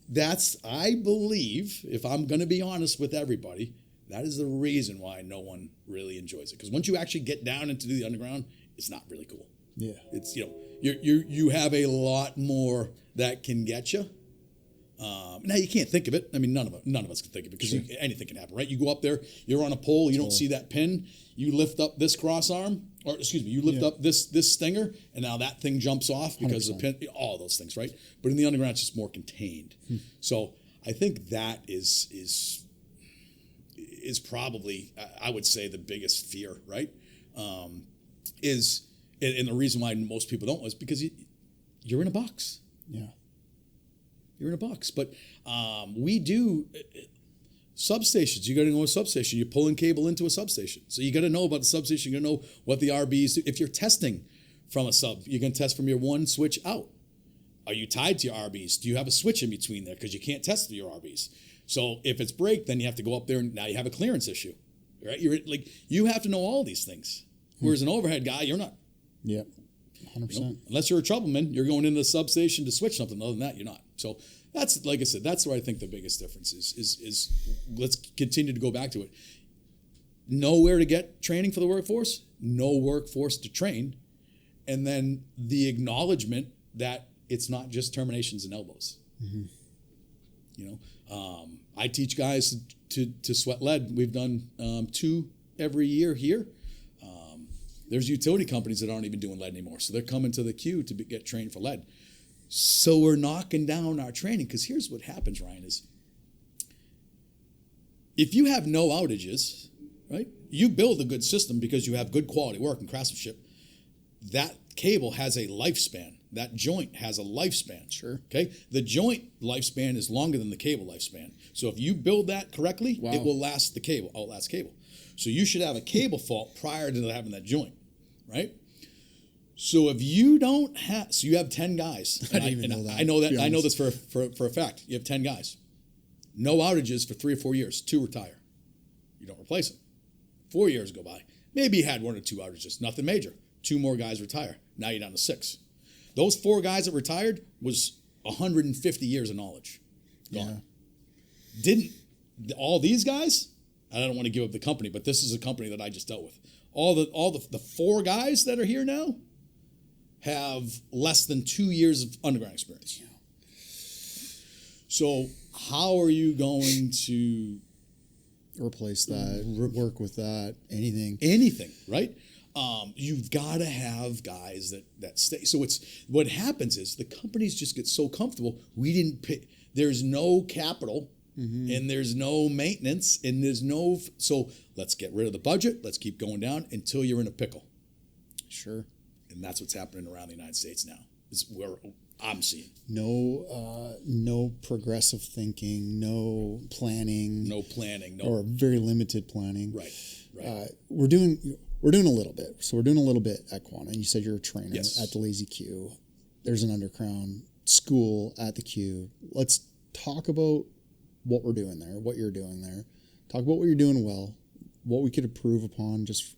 That's I believe, if I'm going to be honest with everybody, that is the reason why no one really enjoys it. Because once you actually get down into the underground, it's not really cool. Yeah. It's, you know, you have a lot more that can get you. Now you can't think of it. I mean, none of us can think of it because anything can happen, right? You go up there, you're on a pole, you don't see that pin, you lift up this cross arm, or excuse me, you lift up this stinger, and now that thing jumps off because of the pin. All those things, right? But in the underground, it's just more contained. So I think that is probably, I would say, the biggest fear, right? And the reason why most people don't is because you're in a box. Yeah. You're in a box. But we do substations. You got to know a substation. You're pulling cable into a substation. So you got to know about the substation. You got to know what the RBs do. If you're testing from a sub, you can test from your one switch out. Are you tied to your RBs? Do you have a switch in between there? Because you can't test your RBs. So if it's break, then you have to go up there and now you have a clearance issue. Right? You have to know all these things. Whereas an overhead guy, you're not. Yep. 100%. You know, unless you're a troubleman, you're going into the substation to switch something. Other than that, you're not. So that's, like I said, that's where I think the biggest difference is let's continue to go back to it. Know where to get training for the workforce, know workforce to train, and then the acknowledgement that it's not just terminations and elbows. Mm-hmm. You know, I teach guys to sweat lead. We've done 2 every year here. There's utility companies that aren't even doing lead anymore. So they're coming to the queue to get trained for lead. So we're knocking down our training because here's what happens, Ryan, is if you have no outages, right, you build a good system because you have good quality work and craftsmanship. That cable has a lifespan. That joint has a lifespan. Sure. Okay? The joint lifespan is longer than the cable lifespan. So if you build that correctly, it will last the cable, outlast cable. So you should have a cable fault prior to having that joint. Right? So if you don't have, so you have 10 guys. I didn't even know that. I know that. I know this for a fact. You have 10 guys. No outages for 3 or 4 years. 2 retire. You don't replace them. 4 years go by. Maybe you had 1 or 2 outages. Nothing major. 2 more guys retire. Now you're down to 6. Those 4 guys that retired was 150 years of knowledge gone. Yeah. Didn't all these guys? I don't want to give up the company, but this is a company that I just dealt with. All the 4 guys that are here now have less than 2 years of underground experience. Yeah. So how are you going to replace that, work with that, anything? Anything, right? You've got to have guys that stay. So what happens is the companies just get so comfortable. We didn't pay. There's no capital. Mm-hmm. And there's no maintenance, and so let's get rid of the budget. Let's keep going down until you're in a pickle. Sure. And that's what's happening around the United States now. Is where I'm seeing no progressive thinking, no planning, or very limited planning. Right. We're doing a little bit. So we're doing a little bit at Quanah. You said you're a trainer at the Lazy Q. There's an underground school at the Q. Let's talk about what we're doing there, what you're doing there. Talk about what you're doing well, what we could improve upon, just,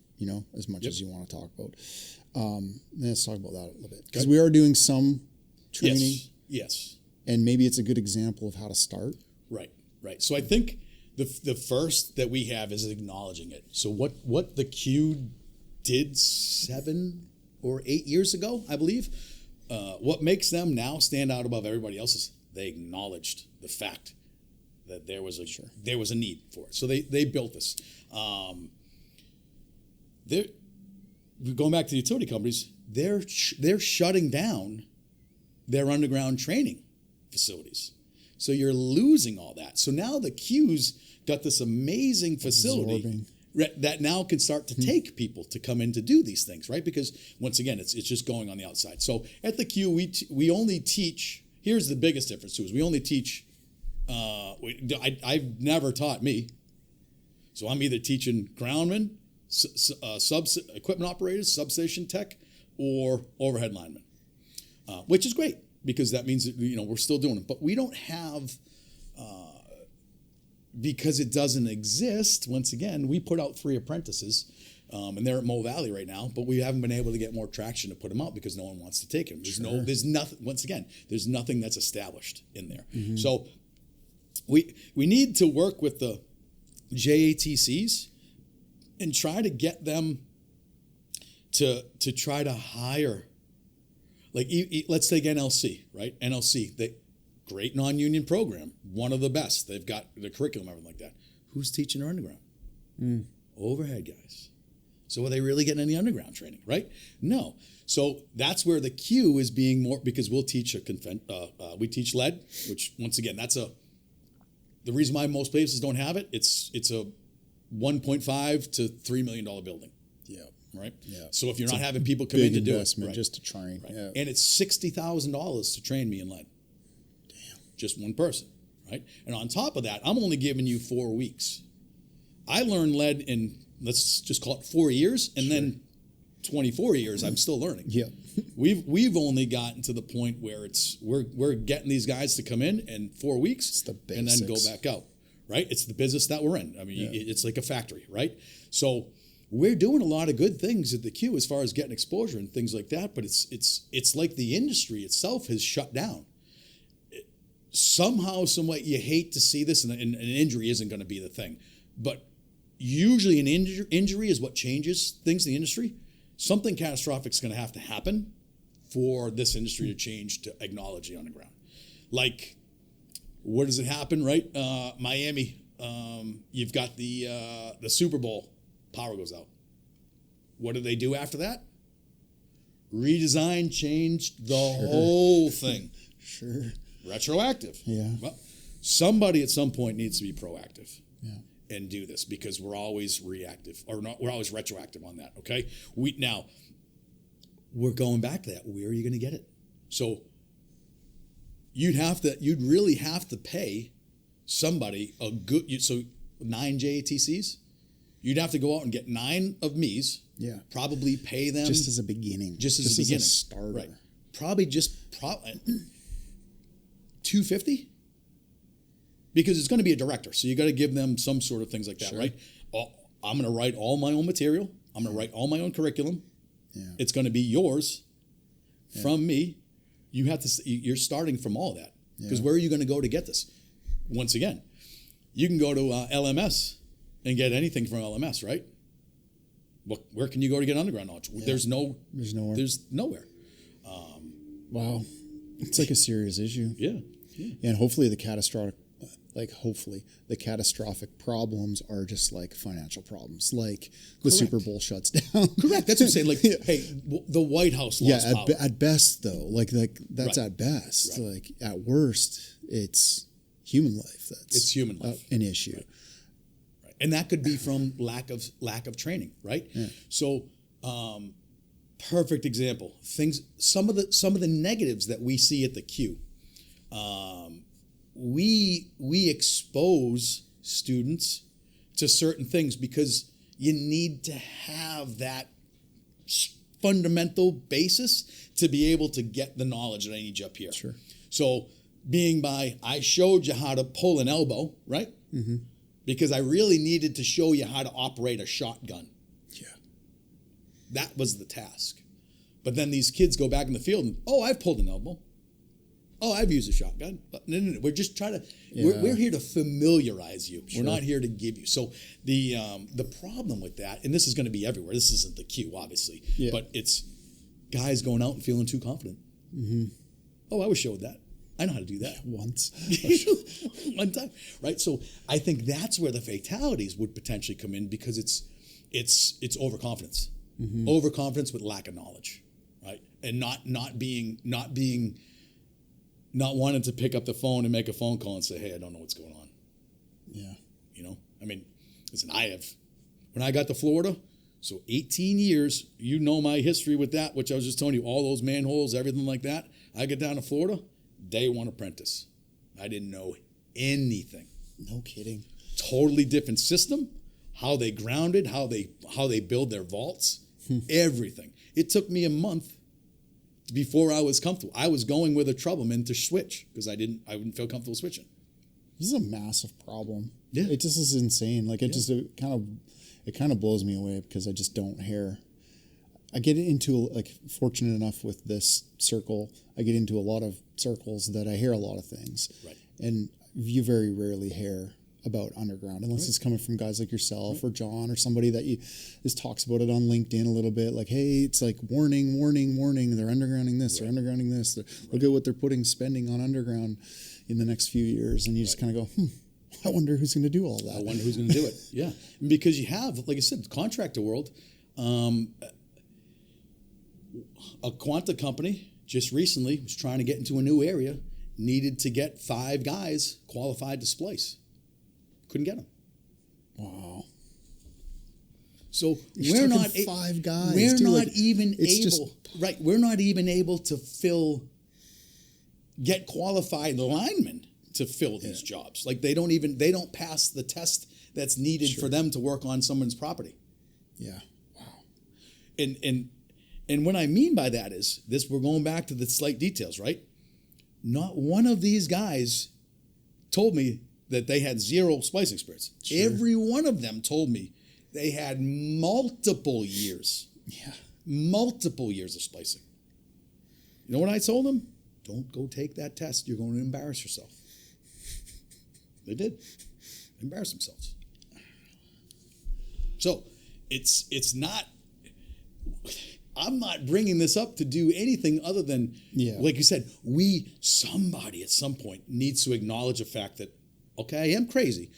as much as you want to talk about. Let's talk about that a little bit. Because we are doing some training. Yes. And maybe it's a good example of how to start. Right. So I think the first that we have is acknowledging it. So what the Q did 7 or 8 years ago, I believe, what makes them now stand out above everybody else is they acknowledged the fact that there was a need for it. So they built this. They're going back to the utility companies. They're shutting down their underground training facilities. So you're losing all that. So now the Q's got this amazing facility that now can start to take people to come in to do these things, right? Because once again, it's just going on the outside. So at the Q, we only teach. Here's the biggest difference too: is we only teach. I've never taught me, so I'm either teaching groundmen, equipment operators, substation tech, or overhead linemen, which is great because that means that we're still doing it. But we don't have. Because it doesn't exist, once again, we put out 3 apprentices, and they're at Mo Valley right now, but we haven't been able to get more traction to put them out because no one wants to take them. There's nothing, once again, there's nothing that's established in there. Mm-hmm. So we need to work with the JATCs and try to get them to try to hire, like let's take NLC, right? NLC, great non-union program, one of the best. They've got the curriculum, everything like that. Who's teaching their underground? Overhead guys. So are they really getting any underground training, right? No. So that's where the Q is being more, because we'll teach we teach lead, which once again, the reason why most places don't have it. It's a $1.5 to $3 million building. Yeah. Right. Yeah. So if you're not having people come in to do it, right. Just to train, right. Yeah. And it's $60,000 to train me in lead. Just one person, right? And on top of that, I'm only giving you 4 weeks. I learned lead in, let's just call it 4 years, and then 24 years, I'm still learning. Yeah. We've only gotten to the point where we're getting these guys to come in 4 weeks and then go back out, right? It's the business that we're in. I mean, it's like a factory, right? So we're doing a lot of good things at the Q as far as getting exposure and things like that, but it's like the industry itself has shut down. Somehow, some way, you hate to see this, and an injury isn't going to be the thing. But usually an injury is what changes things in the industry. Something catastrophic is going to have to happen for this industry to change to acknowledge the underground. Like, where does it happen, right? Miami, you've got the Super Bowl, power goes out. What do they do after that? Redesign, changed the whole thing. Sure. Retroactive. Yeah. Well, somebody at some point needs to be proactive. Yeah. And do this because we're always reactive or not. We're always retroactive on that. Okay. We're going back to that. Where are you going to get it? So you'd really have to pay somebody a good. So 9 JATCs. You'd have to go out and get 9 of me's. Yeah. Probably pay them just as a beginning. Just as a starter. Right. Probably $250, because it's going to be a director, so you got to give them some sort of things like that, right? I'm going to write all my own material. I'm going to write all my own curriculum. Yeah. It's going to be yours from me. You're starting from all that, because where are you going to go to get this? Once again, you can go to LMS and get anything from LMS, right? Where can you go to get underground knowledge? Yeah. There's nowhere. There's nowhere. Wow, it's like a serious issue. Yeah. And hopefully the catastrophic problems are just like financial problems, like the Super Bowl shuts down. Correct. That's what I'm saying. Like, hey, the White House lost power. At best though, like that's right. At best. Right. Like at worst, it's human life. It's human life. An issue. Right. And that could be from lack of training, right? Yeah. So, perfect example. Some of the negatives that we see at the Q. We expose students to certain things because you need to have that fundamental basis to be able to get the knowledge that I need you up here. Sure. So I showed you how to pull an elbow, right? Mm-hmm. Because I really needed to show you how to operate a shotgun. Yeah. That was the task. But then these kids go back in the field and, I've pulled an elbow. I've used a shotgun. No. We're just trying to. Yeah. We're here to familiarize you. Sure. We're not here to give you. So the problem with that, and this is going to be everywhere. This isn't the Q, obviously, but it's guys going out and feeling too confident. Mm-hmm. I was showed that. I know how to do that. Once. One time, right? So I think that's where the fatalities would potentially come in, because it's overconfidence, overconfidence with lack of knowledge, right? And not wanting to pick up the phone and make a phone call and say, hey, I don't know what's going on. Yeah. You know, I mean, listen, when I got to Florida, so 18 years, you know my history with that, which I was just telling you, all those manholes, everything like that. I get down to Florida, day one apprentice. I didn't know anything. No kidding. Totally different system, how they grounded, how they build their vaults, everything. It took me a month before I was comfortable. I was going with a troubleman to switch because I wouldn't feel comfortable switching. This is a massive problem. Yeah. It just is insane. Like it kind of blows me away because I just don't hear. I get into, like, fortunate enough with this circle, I get into a lot of circles that I hear a lot of things. Right. And you very rarely hear about underground unless it's coming from guys like yourself or John or somebody that just talks about it on LinkedIn a little bit. Like, hey, it's like warning, warning, warning. They're undergrounding this. They're undergrounding this. Look at what they're spending on underground in the next few years. And you just kind of go, I wonder who's going to do all that. I wonder who's going to do it. Yeah. Because you have, like I said, the contractor world, a Quanta company just recently was trying to get into a new area, needed to get 5 guys qualified to splice. Couldn't get them. Wow. So You're talking 5 guys. We're dude, not like, even it's able. Right. We're not even able to get qualified linemen to fill these jobs. Like they don't pass the test that's needed for them to work on someone's property. Yeah. Wow. And what I mean by that is this, we're going back to the slight details, right? Not one of these guys told me that they had 0 splicing experience. Sure. Every one of them told me they had multiple years. Yeah. Multiple years of splicing. You know what I told them? Don't go take that test. You're going to embarrass yourself. They did. Embarrass themselves. So it's not, I'm not bringing this up to do anything other than, like you said, somebody at some point needs to acknowledge the fact that, okay, I am crazy,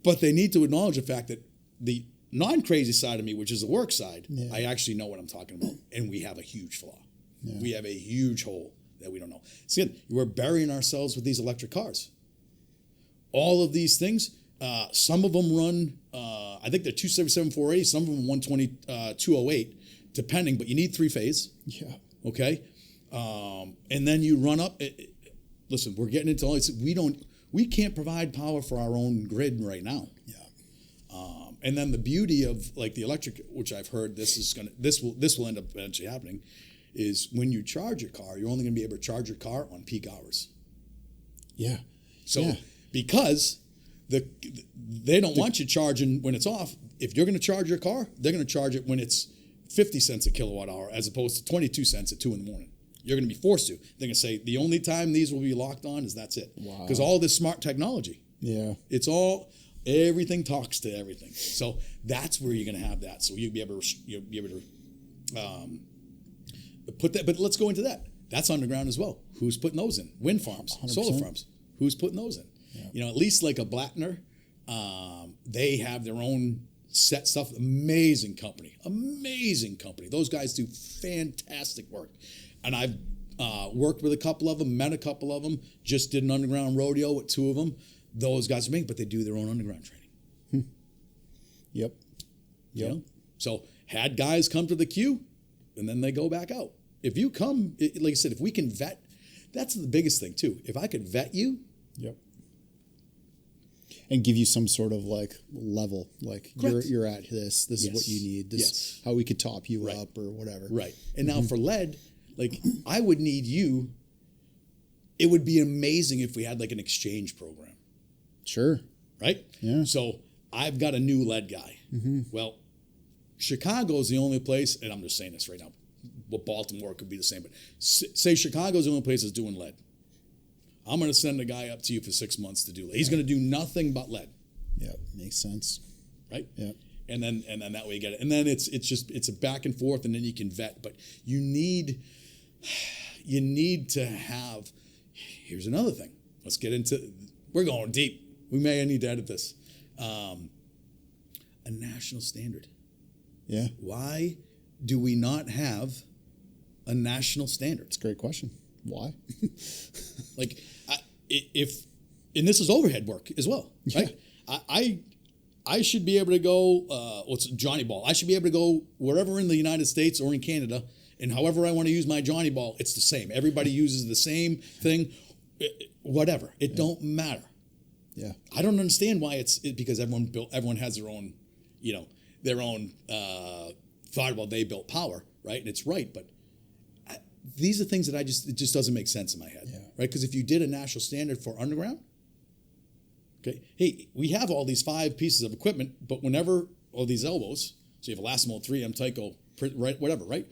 but they need to acknowledge the fact that the non-crazy side of me, which is the work side, I actually know what I'm talking about, and we have a huge flaw. Yeah. We have a huge hole that we don't know. See, again, we're burying ourselves with these electric cars. All of these things, some of them run, I think they're 277 480, some of them 120 208, depending, but you need 3-phase. Yeah. Okay? And then you run up. Listen, we're getting into all this. We can't provide power for our own grid right now. Yeah. And then the beauty of, like, the electric, which I've heard this will end up eventually happening, is when you charge your car, you're only going to be able to charge your car on peak hours. Yeah. So because they don't want you charging when it's off. If you're going to charge your car, they're going to charge it when it's 50 cents a kilowatt hour as opposed to 22 cents at 2 in the morning. You're going to be forced to. They're going to say the only time these will be locked on is that's it. Wow. Because all this smart technology. Yeah. Everything talks to everything. So that's where you're going to have that. So you'll be able to put that. But let's go into that. That's underground as well. Who's putting those in? Wind farms, 100%. Solar farms. Who's putting those in? Yeah. At least like a Blattner, they have their own set stuff. Amazing company. Those guys do fantastic work. And I've worked with a couple of them, met a couple of them, just did an underground rodeo with 2 of them. Those guys are amazing, but they do their own underground training. Yep. You know? So had guys come to the queue, and then they go back out. If you come, like I said, if we can vet, that's the biggest thing too. If I could vet you. Yep. And give you some sort of like level, like you're at this is what you need, this how we could top you up or whatever. Right. And now for lead, like I would need you. It would be amazing if we had like an exchange program. Sure. Right? Yeah. So I've got a new lead guy. Mm-hmm. Well, Chicago's the only place, and I'm just saying this right now, but Baltimore could be the same, but say Chicago's the only place that's doing lead. I'm going to send a guy up to you for 6 months to do lead. He's going to do nothing but lead. Yeah, makes sense. Right? Yeah. And then that way you get it. And then it's a back and forth, and then you can vet. But you need to have here's another thing. Let's get into, we're going deep. We may need to edit this. A national standard. Yeah. Why do we not have a national standard? It's a great question. Why? Like, and this is overhead work as well, right? Yeah. I should be able to go, what's Johnny Ball? I should be able to go wherever in the United States or in Canada, and however I want to use my Johnny Ball, it's the same. Everybody uses the same thing, whatever. It don't matter. Yeah. I don't understand why because everyone has their own, their own thought about they built power, right? And it's right, but these are things that it just doesn't make sense in my head, right? Because if you did a national standard for underground, okay, hey, we have all these 5 pieces of equipment, but whenever, all these elbows, so you have Elastimol, 3M, Tyco, right, whatever, right?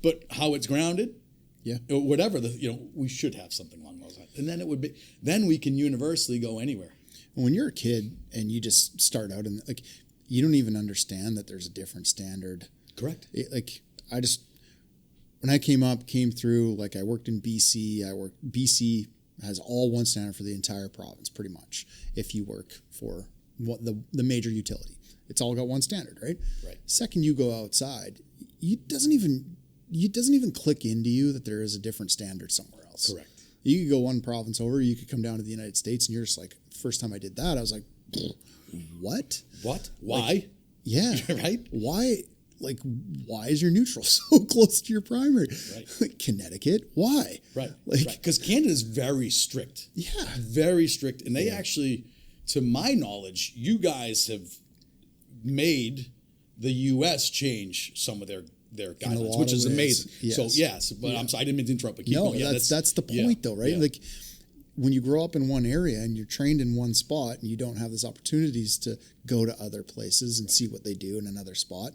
But how it's grounded, or whatever, we should have something along those lines. And then then we can universally go anywhere. When you're a kid and you just start out and you don't even understand that there's a different standard. Correct. When I came through, I worked in BC. BC has all one standard for the entire province, pretty much. If you work for the major utility, it's all got one standard, right? Right. Second, you go outside, it doesn't even click into you that there is a different standard somewhere else. Correct. You could go one province over. You could come down to the United States, and you're just like, first time I did that, I was like, what? What? Why? Yeah. Right. Why? Why is your neutral so close to your primary? Right. Connecticut, why? Right. Because Canada is very strict. Yeah. Very strict. And they actually, to my knowledge, you guys have made the U.S. change some of their guidelines, which is amazing. Yes. So, yes, but I'm sorry, I didn't mean to interrupt, but keep going. Yeah, that's the point, though, right? Yeah. When you grow up in one area and you're trained in one spot and you don't have those opportunities to go to other places and see what they do in another spot,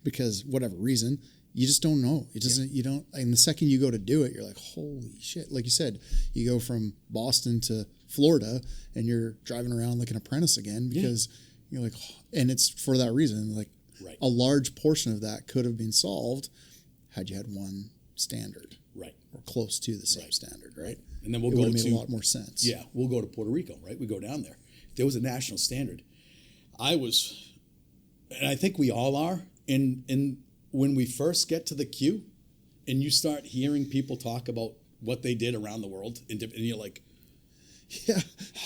because whatever reason, you just don't know. It doesn't. You don't. And the second you go to do it, you're like, holy shit! Like you said, you go from Boston to Florida, and you're driving around like an apprentice again because you're like, and it's for that reason. Like a large portion of that could have been solved had you had one standard, right, or close to the same standard, right? And then it would have made a lot more sense. Yeah, we'll go to Puerto Rico, right? We go down there. If there was a national standard, and I think we all are, in when we first get to the queue and you start hearing people talk about what they did around the world, and you're like,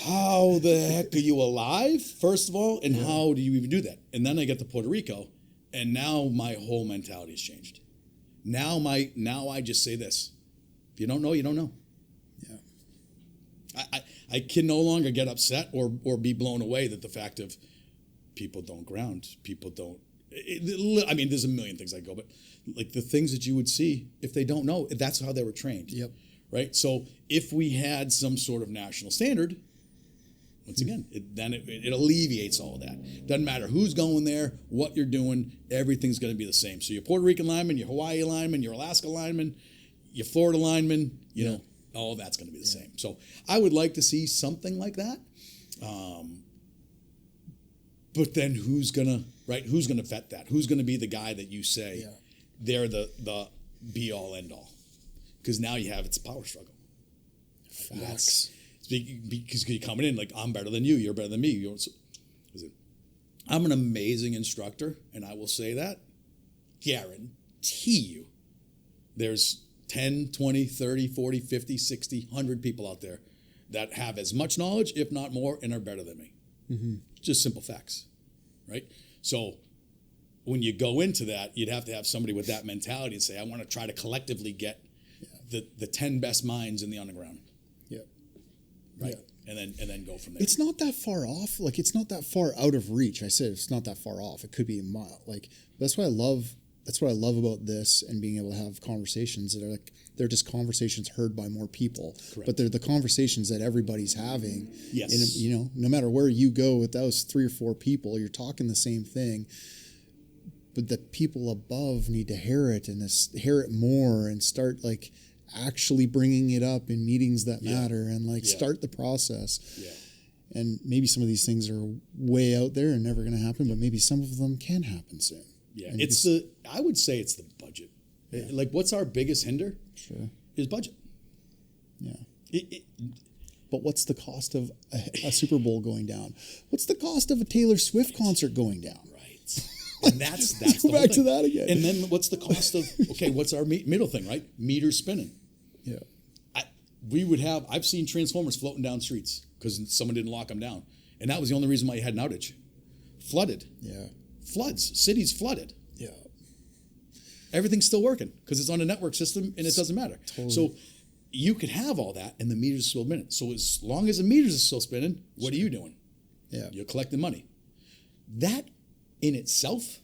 how the heck are you alive, first of all, and how do you even do that? And then I get to Puerto Rico, and now my whole mentality has changed. Now I just say this: if you don't know, you don't know. Yeah. I can no longer get upset or be blown away that the fact of people don't ground, people don't. I mean, there's a million things I go, but like the things that you would see if they don't know, that's how they were trained. Yep. Right. So if we had some sort of national standard, once again, it alleviates all of that. Doesn't matter who's going there, what you're doing, everything's going to be the same. So your Puerto Rican lineman, your Hawaii lineman, your Alaska lineman, your Florida lineman, you know, all that's going to be the same. So I would like to see something like that. But then who's gonna vet that? Who's gonna be the guy that you say they're the be all end all? Because now it's a power struggle. Facts. Because you're coming in like, I'm better than you, you're better than me. I'm an amazing instructor, and I will say that, guarantee you, there's 10, 20, 30, 40, 50, 60, 100 people out there that have as much knowledge, if not more, and are better than me. Mm-hmm. Just simple facts, right? So when you go into that, you'd have to have somebody with that mentality and say, I want to try to collectively get the 10 best minds in the underground. Yep. Right. Yeah. And then go from there. It's not that far off. Like, it's not that far out of reach. I said it's not that far off. It could be a mile. Like, that's what I love about this and being able to have conversations that are like, they're just conversations heard by more people. Correct. But they're the conversations that everybody's having. Yes. And, no matter where you go with those 3 or 4 people, you're talking the same thing. But the people above need to hear it and hear it more and start like actually bringing it up in meetings that matter and start the process. Yeah. And maybe some of these things are way out there and never going to happen, but maybe some of them can happen soon. Yeah, I would say it's the budget. Yeah. Like, what's our biggest hinder? Sure. is budget. Yeah. It, But what's the cost of a Super Bowl going down? What's the cost of a Taylor Swift concert going down? right. And that's Go the whole back to thing. that again. And then what's the cost of, okay, what's our middle thing, right? Meters spinning. Yeah. I've seen transformers floating down streets because someone didn't lock them down. And that was the only reason why you had an outage. Flooded. Yeah. Floods. Cities flooded. Yeah. Everything's still working because it's on a network system and it doesn't matter. Totally. So you could have all that and the meters are still spinning. So as long as the meters are still spinning, what are you doing? Yeah. You're collecting money. That in itself,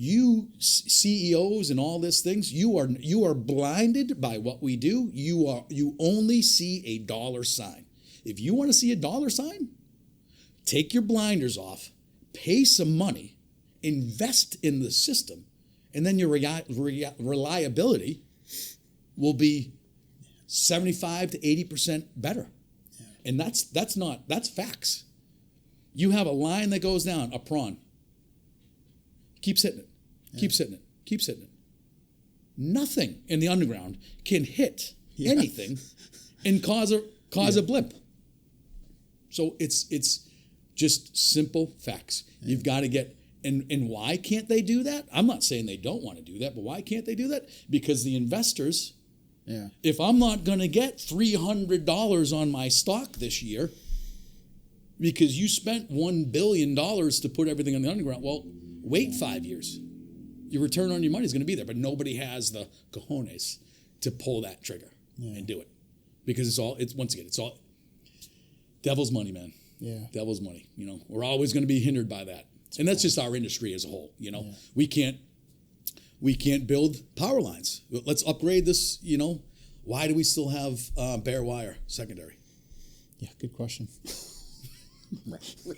you CEOs and all these things, you are blinded by what we do. You only see a dollar sign. If you want to see a dollar sign, take your blinders off, pay some money, invest in the system, and then your reliability will be 75 to 80% better. Yeah. And that's facts. You have a line that goes down, a prawn. Keeps hitting it. Yeah. Keeps hitting it. Keeps hitting it. Nothing in the underground can hit anything and cause a blip. So it's just simple facts. Yeah. You've got to get and why can't they do that? I'm not saying they don't want to do that, but why can't they do that? Because the investors, if I'm not going to get $300 on my stock this year because you spent $1 billion to put everything on the underground, well, wait 5 years. Your return on your money is going to be there, but nobody has the cojones to pull that trigger and do it because it's all devil's money, man. Yeah, devil's money. We're always going to be hindered by that, and that's just our industry as a whole. We can't build power lines. Let's upgrade this. Why do we still have bare wire secondary? Yeah, good question.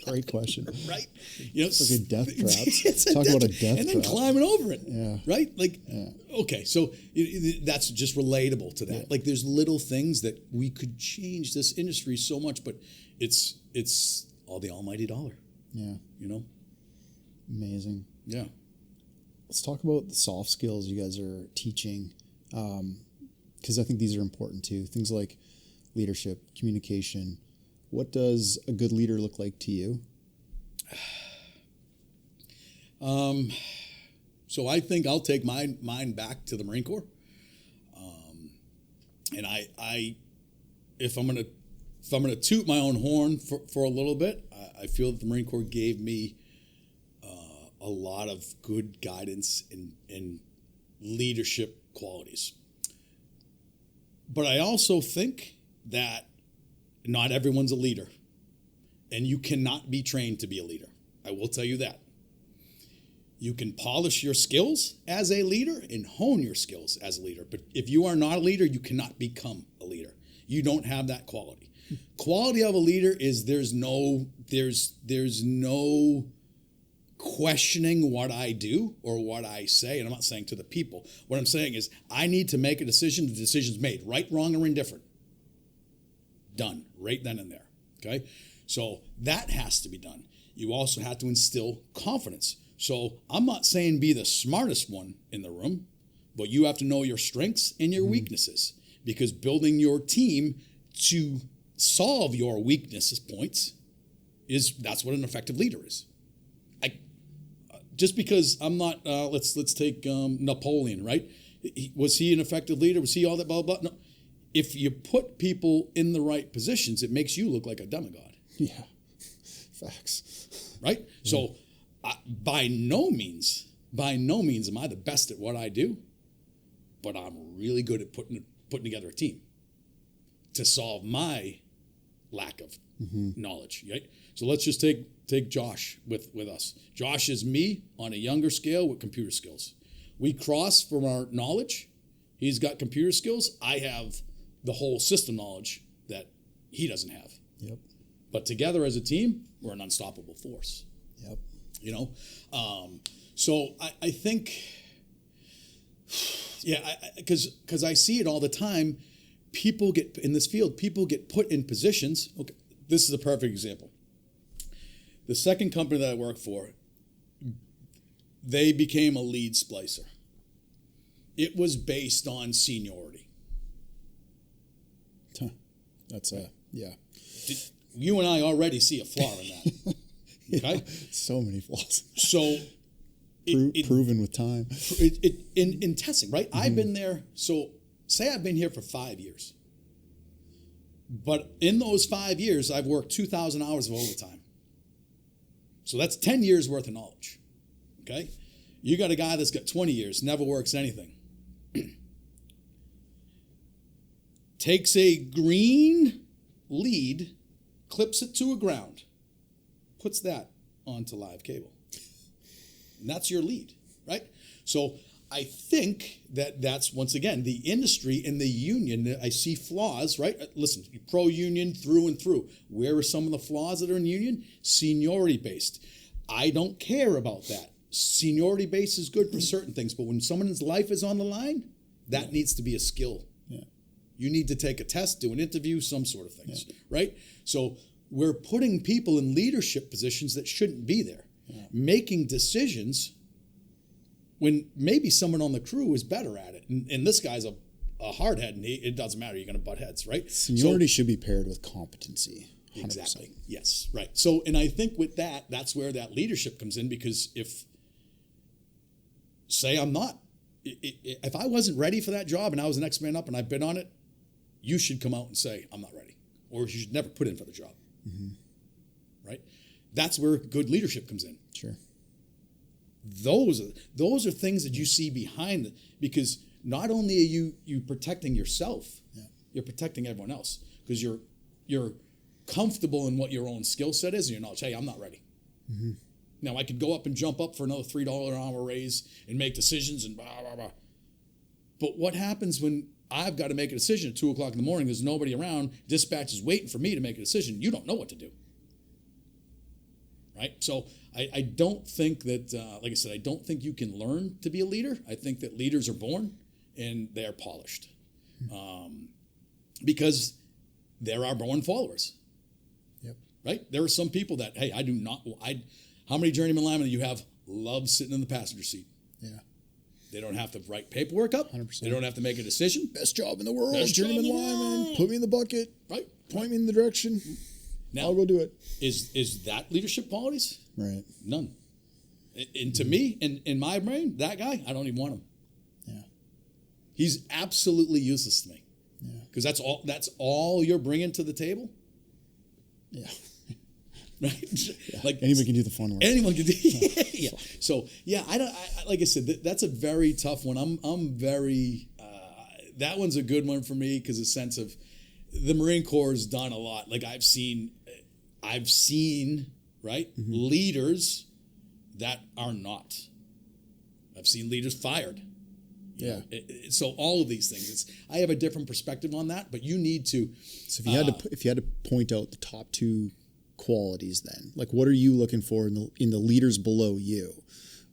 Great question. Right? It's like a death trap. Talk about a death trap. And then climbing over it. Yeah. Right? Okay, so that's just relatable to that. Yeah. Like there's little things that we could change this industry so much, but it's all the almighty dollar. Yeah. Amazing. Yeah. Let's talk about the soft skills you guys are teaching, because I think these are important too. Things like leadership, communication. What does a good leader look like to you? So I think I'll take mine back to the Marine Corps. And if I'm gonna toot my own horn for a little bit, I feel that the Marine Corps gave me a lot of good guidance and leadership qualities. But I also think that not everyone's a leader, and you cannot be trained to be a leader. I will tell you that. You can polish your skills as a leader and hone your skills as a leader, but if you are not a leader, you cannot become a leader. You don't have that quality. Quality of a leader is there's no questioning what I do or what I say, and I'm not saying to the people. What I'm saying is I need to make a decision. The decision's made, right, wrong, or indifferent. Done right then and there. Okay, so that has to be done. You also have to instill confidence. So I'm not saying be the smartest one in the room, but you have to know your strengths and your weaknesses, because building your team to solve your weaknesses points that's what an effective leader is. Just because I'm not, let's take Napoleon, right? Was he an effective leader? Was he all that blah blah? No. If you put people in the right positions, it makes you look like a demigod. Yeah, facts. Right? Yeah. So, by no means am I the best at what I do, but I'm really good at putting together a team to solve my lack of knowledge. Right? So let's just take Josh with us. Josh is me on a younger scale with computer skills. We cross from our knowledge. He's got computer skills. I have the whole system knowledge that he doesn't have. Yep. But together as a team, we're an unstoppable force. Yep. So I think, because I see it all the time. People get in this field. People get put in positions. Okay, this is a perfect example. The second company that I work for, they became a lead splicer. it was based on seniority. Huh. That's yeah. You and I already see a flaw in that. Okay? Yeah, so many flaws. So proven with time. In testing, right? I've been there. So say I've been here for 5 years. But in those 5 years, I've worked 2,000 hours of overtime. So that's 10 years worth of knowledge. Okay? You got a guy that's got 20 years, never works anything. Takes a green lead, clips it to a ground, puts that onto live cable. And that's your lead, right? So I think that's, once again, the industry and the union. I see flaws, right? Listen, pro-union through and through. Where are some of the flaws that are in union? Seniority-based. I don't care about that. Seniority-based is good for certain things, but when someone's life is on the line, that needs to be a skill. Yeah. You need to take a test, do an interview, some sort of things, right? So we're putting people in leadership positions that shouldn't be there, making decisions when maybe someone on the crew is better at it. And this guy's a hardhead, and it doesn't matter. You're going to butt heads, right? Seniority should be paired with competency. 100%. Exactly. Yes, right. So, and I think with that, that's where that leadership comes in, because say I'm not, if I wasn't ready for that job and I was the next man up and I've been on it, you should come out and say, I'm not ready. Or you should never put in for the job. Right? That's where good leadership comes in. Sure. Those are things that you see behind it, because not only are you protecting yourself, you're protecting everyone else, because you're comfortable in what your own skill set is, and you're not, hey, I'm not ready. Now, I could go up and jump up for another $3 an hour raise and make decisions and blah, blah, blah. But what happens when I've got to make a decision at 2 o'clock in the morning, there's nobody around, dispatch is waiting for me to make a decision, you don't know what to do. Right? So I don't think that, like I said, I don't think you can learn to be a leader. I think that leaders are born and they're polished. Because there are born followers. Yep. Right? There are some people that, hey, how many journeyman linemen do you have love sitting in the passenger seat? Yeah. They don't have to write paperwork up. 100%. They don't have to make a decision. Best job in the world, journeyman lineman. Put me in the bucket. Right. Point me in the direction. Now, I'll go do it. Is that leadership qualities? Right. None. And to me, in my brain, that guy, I don't even want him. Yeah. He's absolutely useless to me. Yeah. Because that's all you're bringing to the table. Yeah. Right? Yeah. Like anyone can do the fun work. Anyone can do. Yeah. So yeah, I like I said, that's a very tough one. I'm very. That one's a good one for me, because a sense of the Marine Corps has done a lot. Like I've seen right, leaders that are not. I've seen leaders fired. Yeah. So all of these things, I have a different perspective on that, but you need to. So if you had to point out the top two qualities, then, like, what are you looking for in the leaders below you?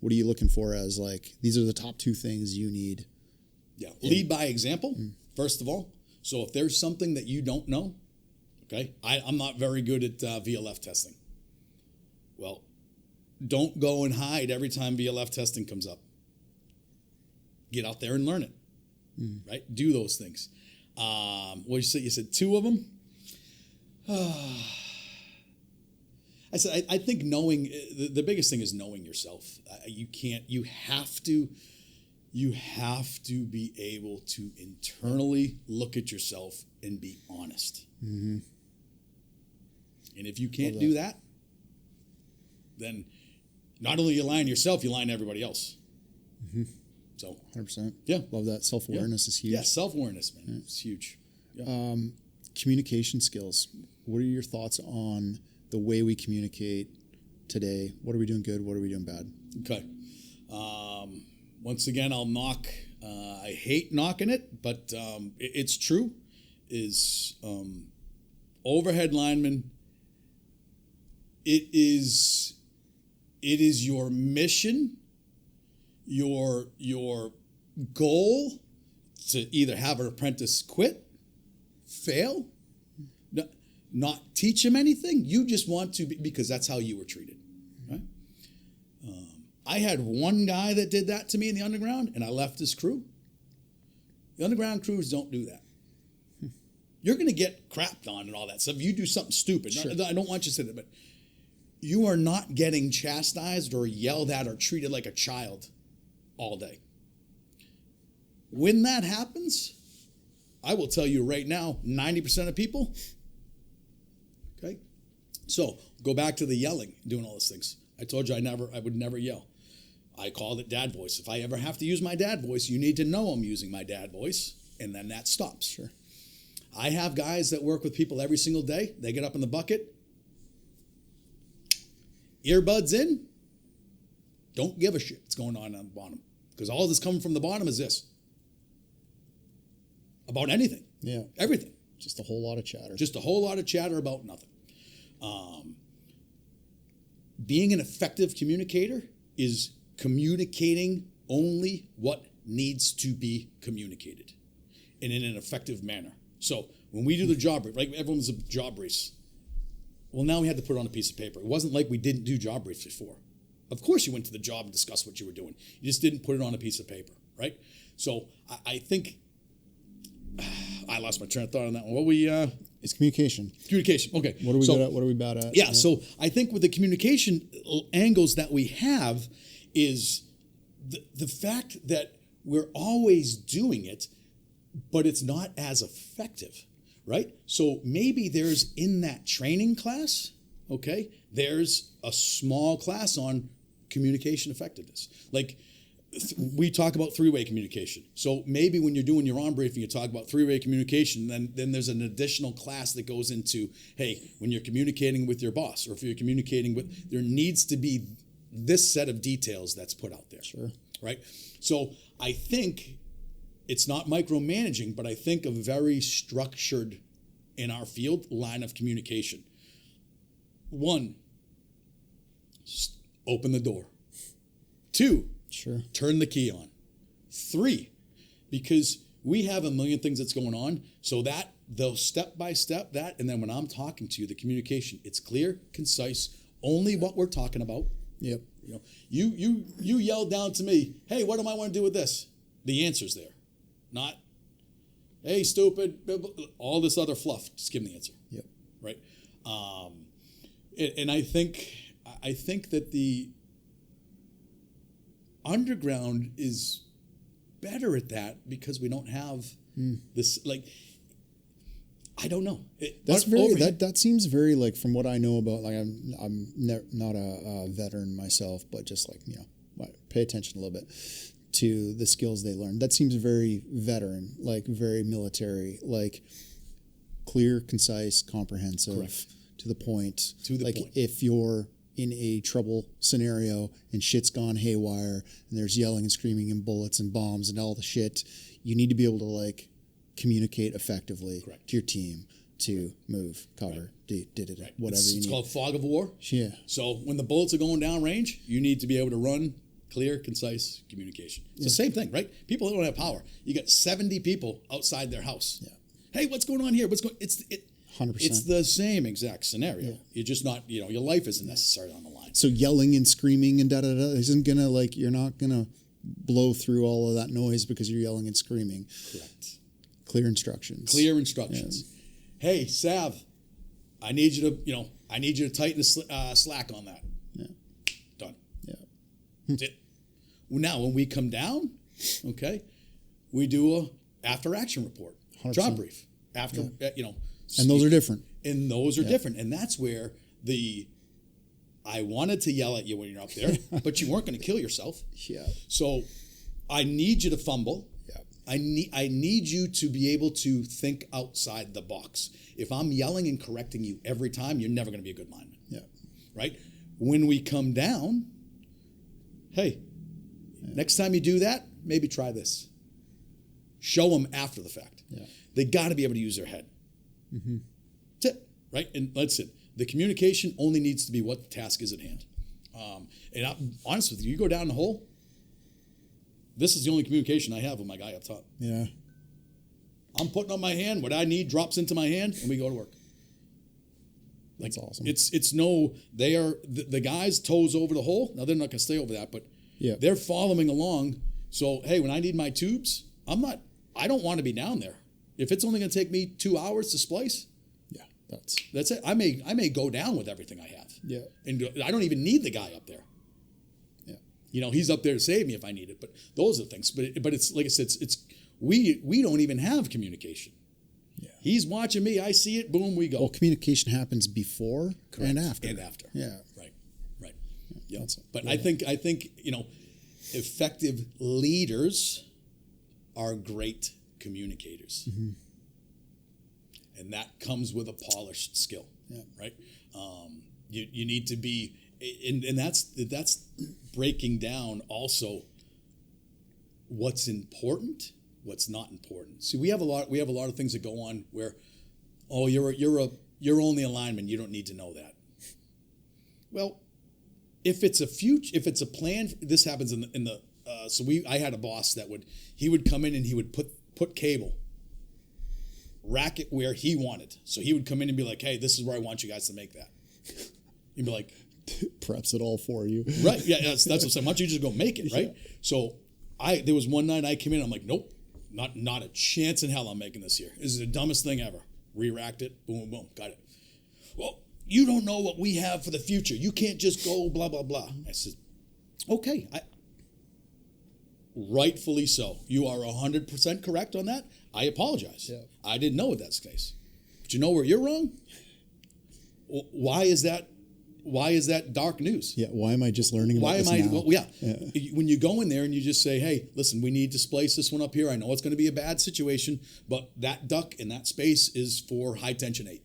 What are you looking for as, like, these are the top two things you need? Yeah. Lead by example, first of all. So if there's something that you don't know, okay, I'm not very good at VLF testing. Well, don't go and hide every time VLF testing comes up. Get out there and learn it, right? Do those things. What did you say? You said two of them? I think knowing, the biggest thing is knowing yourself. You have to be able to internally look at yourself and be honest. And if you can't do that, then not only you lying to yourself, you lying to everybody else. So 100%. Yeah. Love that. Self-awareness is huge. Yeah, self-awareness, man. Yeah. It's huge. Yeah. Communication skills. What are your thoughts on the way we communicate today? What are we doing good? What are we doing bad? Okay. Once again, I'll knock. I hate knocking it, but it's true. Is overhead lineman. It is your mission, your goal to either have an apprentice quit, fail, not teach him anything. You just want to be, because that's how you were treated, right? I had one guy that did that to me in the underground, and I left his crew. The underground crews don't do that. You're going to get crapped on and all that stuff. You do something stupid. Sure. I don't want you to say that, but you are not getting chastised or yelled at or treated like a child all day. When that happens, I will tell you right now, 90% of people, okay? So go back to the yelling, doing all those things. I told you I would never yell. I called it dad voice. If I ever have to use my dad voice, you need to know I'm using my dad voice, and then that stops. Sure. I have guys that work with people every single day. They get up in the bucket, earbuds in, don't give a shit what's going on the bottom. Because all that's coming from the bottom is this. About anything. Yeah. Everything. Just a whole lot of chatter. Just a whole lot of chatter about nothing. Being an effective communicator is communicating only what needs to be communicated and in an effective manner. So when we do the job brief, like everyone's a job briefs. Well, now we had to put it on a piece of paper. It wasn't like we didn't do job briefs before. Of course you went to the job and discussed what you were doing. You just didn't put it on a piece of paper, right? So I think I lost my train of thought on that one. It's communication. Communication. Okay. What are we good at? What are we bad at? Yeah. So I think with the communication angles that we have is the fact that we're always doing it, but it's not as effective, right? So maybe there's in that training class, okay, there's a small class on communication effectiveness. Like we talk about three-way communication. So maybe when you're doing your on briefing, you talk about three-way communication, then there's an additional class that goes into, hey, when you're communicating with your boss, or if you're communicating with, there needs to be this set of details that's put out there. Sure. Right? So I think it's not micromanaging, but I think a very structured, in our field, line of communication. One, open the door. Two, sure, turn the key on. Three, because we have a million things that's going on, so that the step by step, that, and then when I'm talking to you, the communication, it's clear, concise, only what we're talking about. Yep. You know, you yelled down to me, hey, what do I want to do with this? The answer's there. Not, hey, stupid, all this other fluff. Just give them the answer. Yep. Right? And I think that the underground is better at that because we don't have this, like, I don't know. That seems very, like, from what I know about, like, I'm not a veteran myself, but just like, pay attention a little bit to the skills they learn. That seems very veteran, like very military, like clear, concise, comprehensive, correct, to the point. Like if you're in a trouble scenario and shit's gone haywire and there's yelling and screaming and bullets and bombs and all the shit, you need to be able to, like, communicate effectively, correct, to your team to move, cover, right, whatever you need. It's called fog of war. Yeah. So when the bullets are going down range, you need to be able to run clear, concise communication. It's the same thing, right? People don't have power. You got 70 people outside their house. Yeah. Hey, what's going on here? 100%. It's the same exact scenario. Yeah. You're just not, your life isn't necessarily on the line. So yelling and screaming and da-da-da isn't going to, like, you're not going to blow through all of that noise because you're yelling and screaming. Correct. Clear instructions. Yeah. Hey, Sav, I need you to tighten the slack on that. Yeah. Done. Yeah. That's it. Well, now, when we come down, okay, we do a after action report, 100%. Job brief. After, and those are different. And those are different. And that's where I wanted to yell at you when you're up there, but you weren't going to kill yourself. Yeah. So I need you to fumble. Yeah. I need you to be able to think outside the box. If I'm yelling and correcting you every time, you're never going to be a good lineman. Yeah. Right? When we come down, hey, next time you do that, maybe try this. Show them after the fact. Yeah. They got to be able to use their head. Mm-hmm. That's it, right? And that's it. The communication only needs to be what the task is at hand. And I'm honest with you, you go down the hole, this is the only communication I have with my guy up top. Yeah. I'm putting up my hand, what I need drops into my hand, and we go to work. That's awesome. They are the guys toes over the hole. Now they're not going to stay over that, but they're following along. So, hey, when I need my tubes, I'm I don't want to be down there. If it's only going to take me 2 hours to splice, Yeah, that's it. I may go down with everything I have. yeah, And I don't even need the guy up there. yeah, You know, he's up there to save me if I need it. But those are the things. But it's like I said, we don't even have communication. yeah. He's watching me. I see it. Boom, we go. Well, communication happens before Correct. and after. And after. Yeah. Right. Yeah. That's- But yeah. I think effective leaders are great communicators, Mm-hmm. and that comes with a polished skill. Yeah. Right. You need to be, and that's breaking down also what's important, what's not important. See, we have a lot of things that go on where, oh, you're only a lineman, you don't need to know that. Well, if it's a plan, this happens in the I had a boss that he would come in and he would put cable, rack it where he wanted. So he would come in and be like, hey, this is where I want you guys to make that. You'd be like, Preps it all for you. right, yeah, that's what I'm saying. Why don't you just go make it, right? Yeah. So there was one night I came in, I'm like, nope, not a chance in hell I'm making this here. This is the dumbest thing ever. Re-racked it, boom, boom, got it. Well, you don't know what we have for the future. You can't just go blah, blah, blah. I said, okay, rightfully so. You are 100% correct on that. I apologize. Yeah. I didn't know that's the case. But you know where you're wrong? Why is that dark news? Yeah. Why am I just learning about this now? Well, yeah. When you go in there and you just say, hey, listen, we need to splice this one up here. I know it's going to be a bad situation, but that duct in that space is for high tension 8.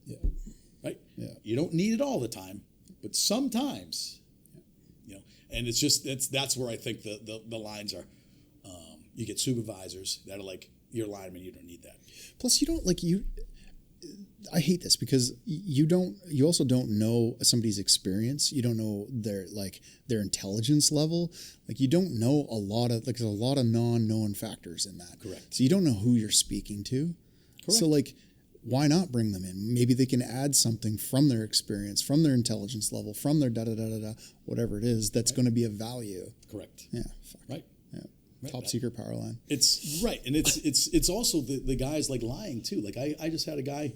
Yeah. Right? Yeah. You don't need it all the time, but sometimes, and that's where I think the lines are. You get supervisors that are like, you're a lineman, you don't need that. Plus, you don't I hate this because you also don't know somebody's experience. You don't know their intelligence level. Like, you don't know there's a lot of non-known factors in that. Correct. So you don't know who you're speaking to. Correct. So why not bring them in? Maybe they can add something from their experience, from their intelligence level, from their whatever it is that's going to be of value. Correct. Yeah. Fuck. Right. Yeah. Right. Top secret power line. It's right, and it's also the guys like lying too. Like I just had a guy.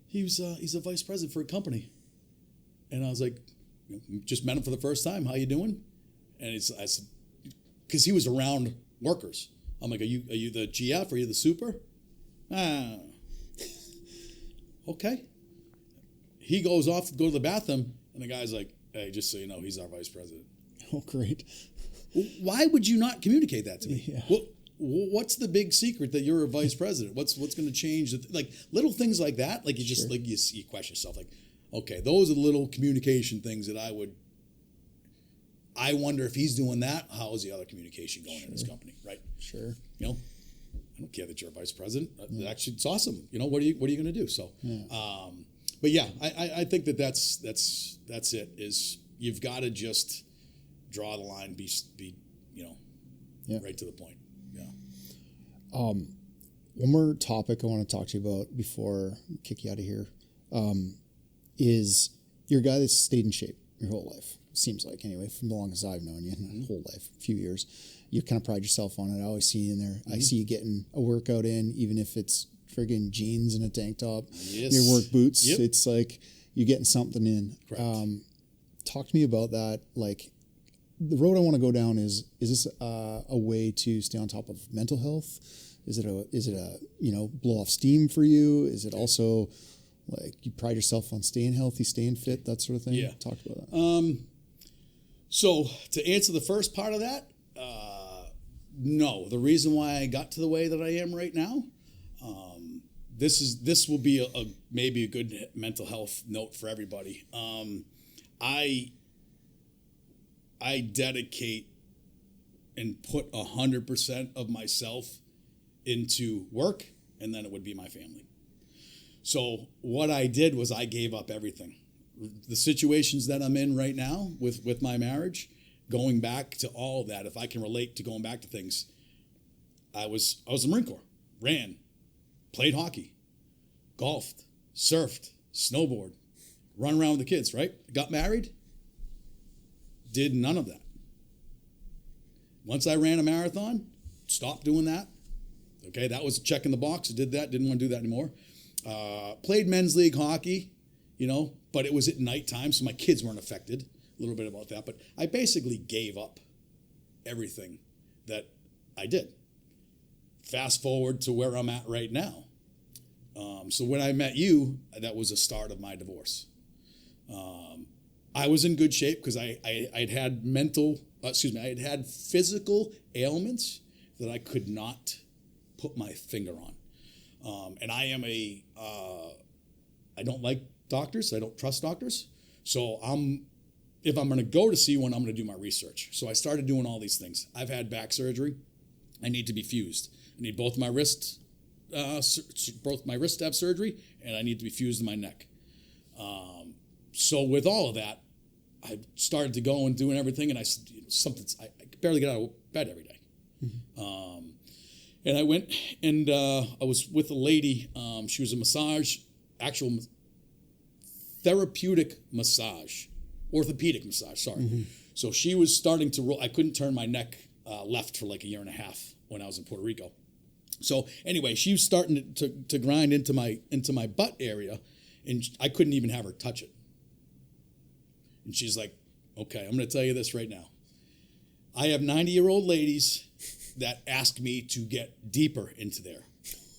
He's a vice president for a company, and I was like, just met him for the first time. How you doing? And I said, because he was around workers. I'm like, are you the GF? Are you the super? Okay. He goes off to go to the bathroom, and the guy's like, hey, just so you know, he's our vice president. Oh, great. Why would you not communicate that to me? Yeah. What's the big secret that you're a vice president? What's going to change? Like little things like that. Like you just like you question yourself. Like, okay, those are the little communication things that I wonder if he's doing that. How is the other communication going in his company? Right. Sure. I don't care that you're a vice president. Actually, it's awesome. What are you going to do? So, but yeah, I think that's it. Is you've got to just draw the line. Be right to the point. One more topic I want to talk to you about before I kick you out of here is you're a guy that's stayed in shape your whole life. Seems like, anyway, from the longest I've known you, whole life, a few years. You kind of pride yourself on it. I always see you in there. Mm-hmm. I see you getting a workout in, even if it's friggin' jeans and a tank top, your work boots. Yep. It's like you're getting something in. Correct. Talk to me about that. Like, the road I want to go down is this a way to stay on top of mental health? Is it a blow off steam for you? Is it also like you pride yourself on staying healthy, staying fit, that sort of thing? Yeah. Talk about that. So to answer the first part of that, no. The reason why I got to the way that I am right now, this will be maybe a good mental health note for everybody. I dedicate and put 100% of myself into work, and then it would be my family. So what I did was I gave up everything. The situations that I'm in right now with my marriage, going back to all that, if I can relate to going back to things, I was the Marine Corps, ran, played hockey, golfed, surfed, snowboard, run around with the kids, right? Got married, did none of that. Once I ran a marathon, stopped doing that. Okay, that was checking the box. I did that. Didn't want to do that anymore. Played men's league hockey, but it was at nighttime, so my kids weren't affected. A little bit about that, but I basically gave up everything that I did. Fast forward to where I'm at right now. So when I met you, that was the start of my divorce. I was in good shape because I'd had I had physical ailments that I could not put my finger on. And I am I don't like doctors. I don't trust doctors. So if I'm going to go to see one, I'm going to do my research. So I started doing all these things. I've had back surgery. I need to be fused. I need both my wrists to have surgery, and I need to be fused in my neck. So with all of that, I started to go and doing everything, and I could barely get out of bed every day. Mm-hmm. And I went and I was with a lady. She was a actual therapeutic massage, orthopedic massage, sorry. Mm-hmm. So she was starting to roll. I couldn't turn my neck left for like a year and a half when I was in Puerto Rico. So anyway, she was starting to grind into my butt area, and I couldn't even have her touch it. And she's like, okay, I'm going to tell you this right now. I have 90-year-old ladies that ask me to get deeper into there.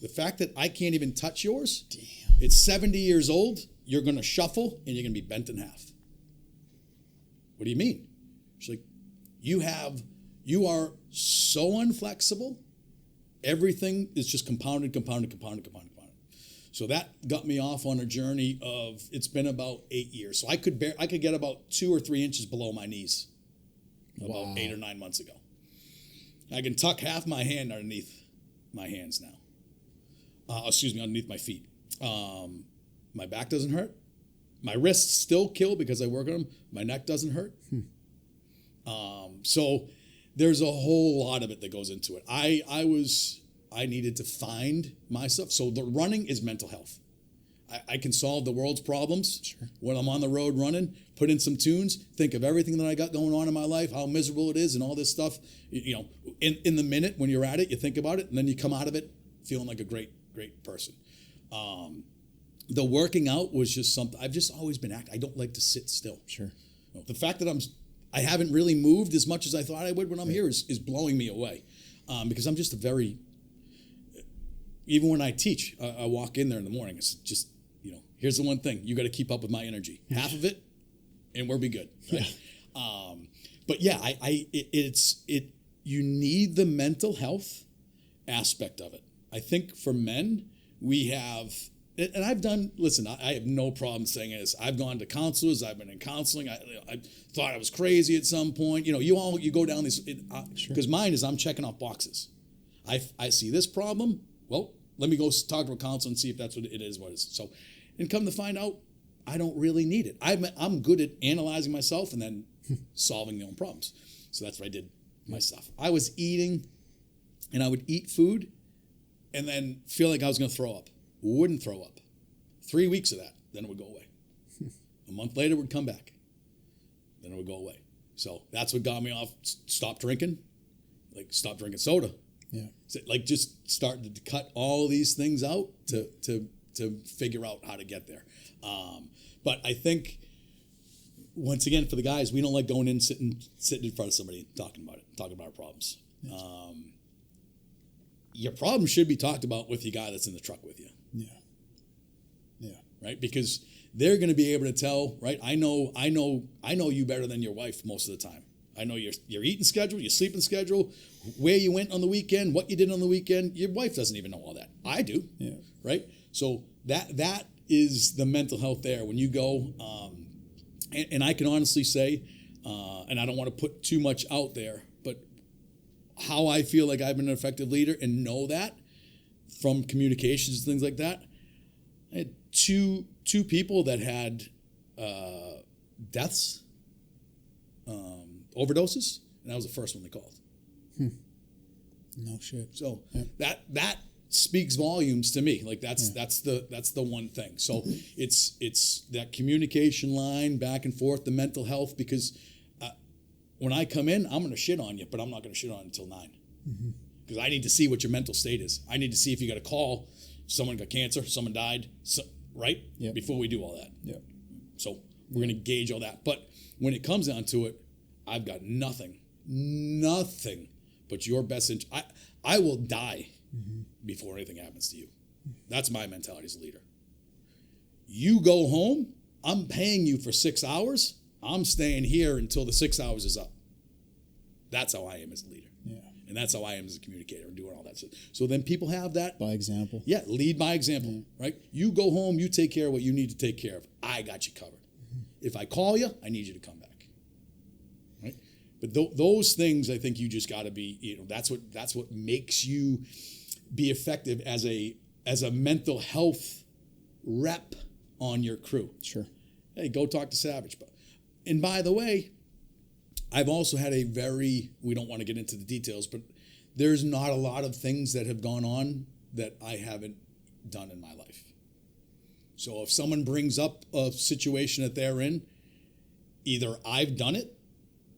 The fact that I can't even touch yours, damn. It's 70 years old, you're going to shuffle, and you're going to be bent in half. What do you mean? She's like, you are so unflexible. Everything is just compounded. So that got me off on a journey of, it's been about 8 years. So I could get about 2 or 3 inches below my knees about 8 or 9 months ago. I can tuck half my hand underneath my hands now. Underneath my feet. My back doesn't hurt. My wrists still kill because I work on them. My neck doesn't hurt. So there's a whole lot of it that goes into it. I needed to find myself. So the running is mental health. I can solve the world's problems when I'm on the road running, put in some tunes, think of everything that I got going on in my life, how miserable it is and all this stuff. In the minute when you're at it, you think about it, and then you come out of it feeling like a great person. The working out was just something. I've just always been active. I don't like to sit still. Sure. The fact that I haven't really moved as much as I thought I would when I'm here is blowing me away, because I'm just even when I teach, I walk in there in the morning. It's just, here's the one thing. You got to keep up with my energy. Half of it, and we'll be good. Right? Yeah. But yeah, you need the mental health aspect of it. I think for men, we have, and I have no problem saying this. I've gone to counselors. I've been in counseling. I thought I was crazy at some point. You go down this, because mine is I'm checking off boxes. I see this problem. Well, let me go talk to a counselor and see if that's what it is. So, and come to find out, I don't really need it. I'm good at analyzing myself and then solving my own problems. So that's what I did myself. I was eating, and I would eat food and then feel like I was going to throw up. Wouldn't throw up. 3 weeks of that, then it would go away. A month later, it would come back. Then it would go away. So that's what got me off. Stop drinking. Stop drinking soda. Yeah. So, just started to cut all these things out to figure out how to get there. But I think, once again, for the guys, we don't like going in, sitting in front of somebody talking about our problems. Your problem should be talked about with the guy that's in the truck with you. Yeah. Yeah. Right? Because they're going to be able to tell, right? I know you better than your wife most of the time. I know your eating schedule, your sleeping schedule, where you went on the weekend, what you did on the weekend. Your wife doesn't even know all that. I do. Yeah. Right? So that is the mental health there. When you go, and I can honestly say, and I don't want to put too much out there, but how I feel like I've been an effective leader and know that from communications and things like that. I had two people that had deaths, overdoses, and I was the first one they called. No shit. So that speaks volumes to me. That's the one thing. So it's that communication line back and forth, the mental health, because when I come in, I'm going to shit on you, but I'm not going to shit on you until 9. Mm-hmm. because I need to see what your mental state is. I need to see if you got a call, someone got cancer, someone died, right? Yep. Before we do all that. Yep. So we're going to gauge all that. But when it comes down to it, I've got nothing but your best interest. I will die before anything happens to you. That's my mentality as a leader. You go home, I'm paying you for 6 hours. I'm staying here until the 6 hours is up. That's how I am as a leader. Yeah. And that's how I am as a communicator and doing all that stuff. So then people have that. By example. Yeah, lead by example, right? You go home, you take care of what you need to take care of. I got you covered. If I call you, I need you to come back, right? But those things, I think you just got to be, that's what makes you be effective as a mental health rep on your crew. Sure. Hey, go talk to Savage. And by the way, I've also had we don't want to get into the details, but there's not a lot of things that have gone on that I haven't done in my life. So if someone brings up a situation that they're in, either I've done it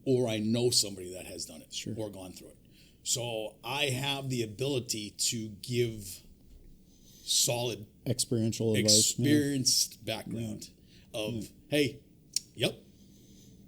or I know somebody that has done it or gone through it. So I have the ability to give solid experiential advice, experienced background of, hey,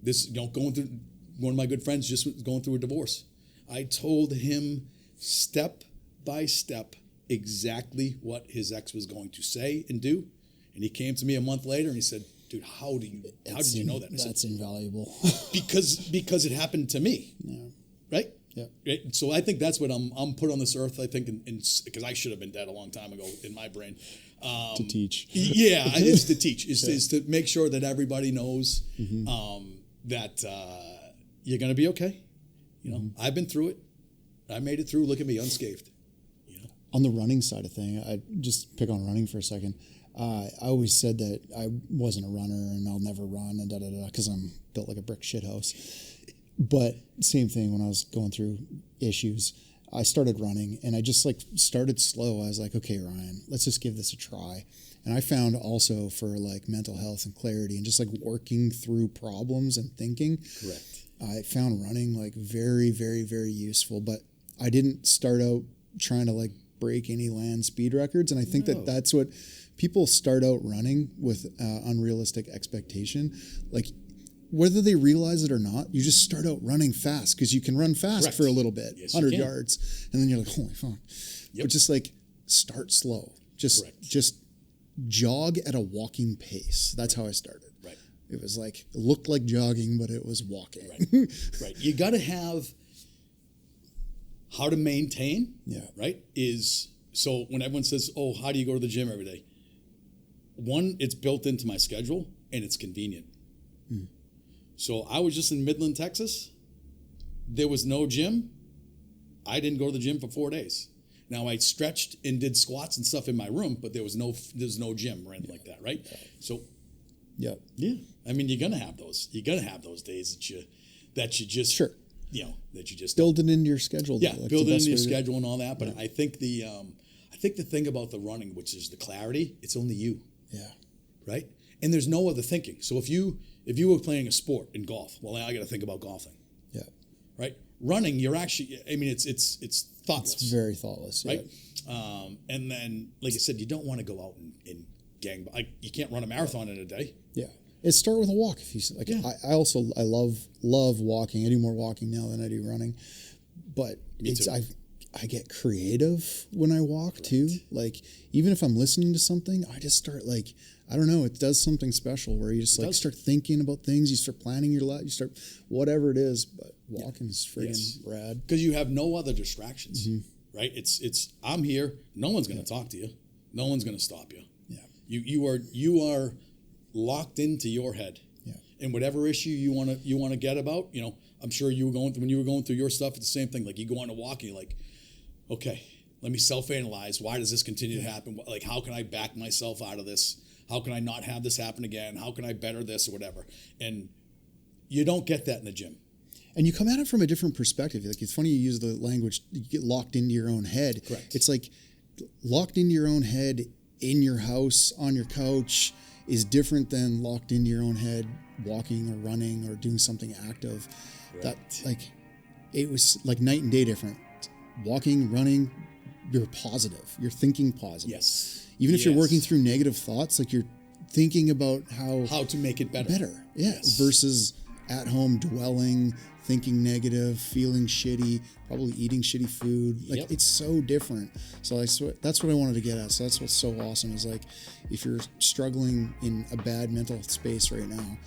this, one of my good friends just was going through a divorce. I told him step by step exactly what his ex was going to say and do. And he came to me a month later and he said, dude, how did you know that? That's invaluable. because it happened to me. Yeah. Right? Yeah. Right? So I think that's what I'm put on this earth, I think, because I should have been dead a long time ago in my brain. To teach. Yeah, it's to teach. Is to make sure that everybody knows that you're going to be okay. I've been through it. I made it through. Look at me, unscathed. On the running side of thing, I just pick on running for a second. I always said that I wasn't a runner and I'll never run and because I'm built like a brick shithouse. But same thing when I was going through issues, I started running and I just started slow. I was like, okay, Ryan, let's just give this a try. And I found also for mental health and clarity and just working through problems and thinking. Correct. I found running very, very, very useful, but I didn't start out trying to break any land speed records. And I think that's what people start out running with unrealistic expectation. Whether they realize it or not, you just start out running fast because you can run fast Correct. For a little bit, yes, 100 yards. And then you're like, holy fuck. Yep. But just start slow. Just jog at a walking pace. That's how I started. Right. It was it looked like jogging, but it was walking. Right. Right. You got to have how to maintain. Yeah. Right. So when everyone says, oh, how do you go to the gym every day? One, it's built into my schedule and it's convenient. So I was just in Midland, Texas. There was no gym. I didn't go to the gym for 4 days. Now I stretched and did squats and stuff in my room, but there's no gym or anything like that, right? So, yeah. I mean, you're gonna have those. You're gonna have those days that you just that you just build it into your schedule. Yeah, build it into your schedule and all that. But I think the thing about the running, which is the clarity, it's only you. Yeah. Right. And there's no other thinking. So if you were playing a sport in golf, well, I got to think about golfing. Yeah. Right. Running, you're actually. I mean, it's thoughtless. It's very thoughtless. Right. Yeah. And then, like I said, you don't want to go out and gang. You can't run a marathon in a day. Yeah. It start with a walk. If you I also love walking. I do more walking now than I do running, but Me too. I get creative when I walk. Correct. Too. Even if I'm listening to something, I just start I don't know, it does something special where you just start thinking about things, you start planning your life, you start whatever it is, but walking is friggin' rad. Because you have no other distractions, right? It's I'm here, no one's going to talk to you, no one's going to stop you. Yeah. You are locked into your head. Yeah. And whatever issue you want to get about, I'm sure when you were going through your stuff, it's the same thing. You go on a walk and you're like, okay, let me self-analyze. Why does this continue to happen? How can I back myself out of this? How can I not have this happen again? How can I better this or whatever? And you don't get that in the gym. And you come at it from a different perspective. It's funny you use the language, you get locked into your own head. Correct. It's locked into your own head in your house, on your couch, is different than locked into your own head walking or running or doing something active. Correct. That it was night and day different. walking, running, you're positive. You're thinking positive. Yes. Even if you're working through negative thoughts, like you're thinking about how to make it better. Yeah. Yes. Versus at home dwelling, thinking negative, feeling shitty, probably eating shitty food. Like it's so different. So that's what I wanted to get at. So that's what's so awesome is like, if you're struggling in a bad mental space right now,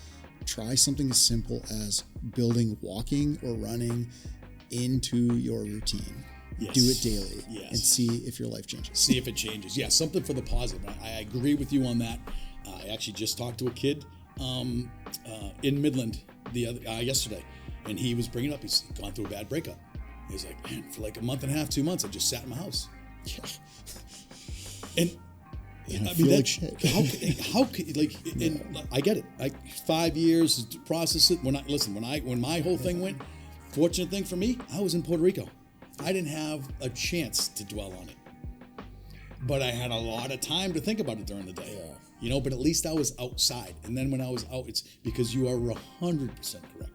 try something as simple as building walking or running into your routine. Yes. Do it daily and see if your life changes. See if it changes. Yeah, something for the positive. I agree with you on that. I actually just talked to a kid in Midland yesterday, and he was bringing up, he's gone through a bad breakup. He's like, man, for like a month and a half, 2 months, I just sat in my house. Yeah. And I feel like shit. How like, and I get it. Like 5 years to process it. When my whole thing went, fortunate thing for me, I was in Puerto Rico. I didn't have a chance to dwell on it, but I had a lot of time to think about it during the day. Yeah. You know, but at least I was outside. And then when I was out, it's because you are 100% correct.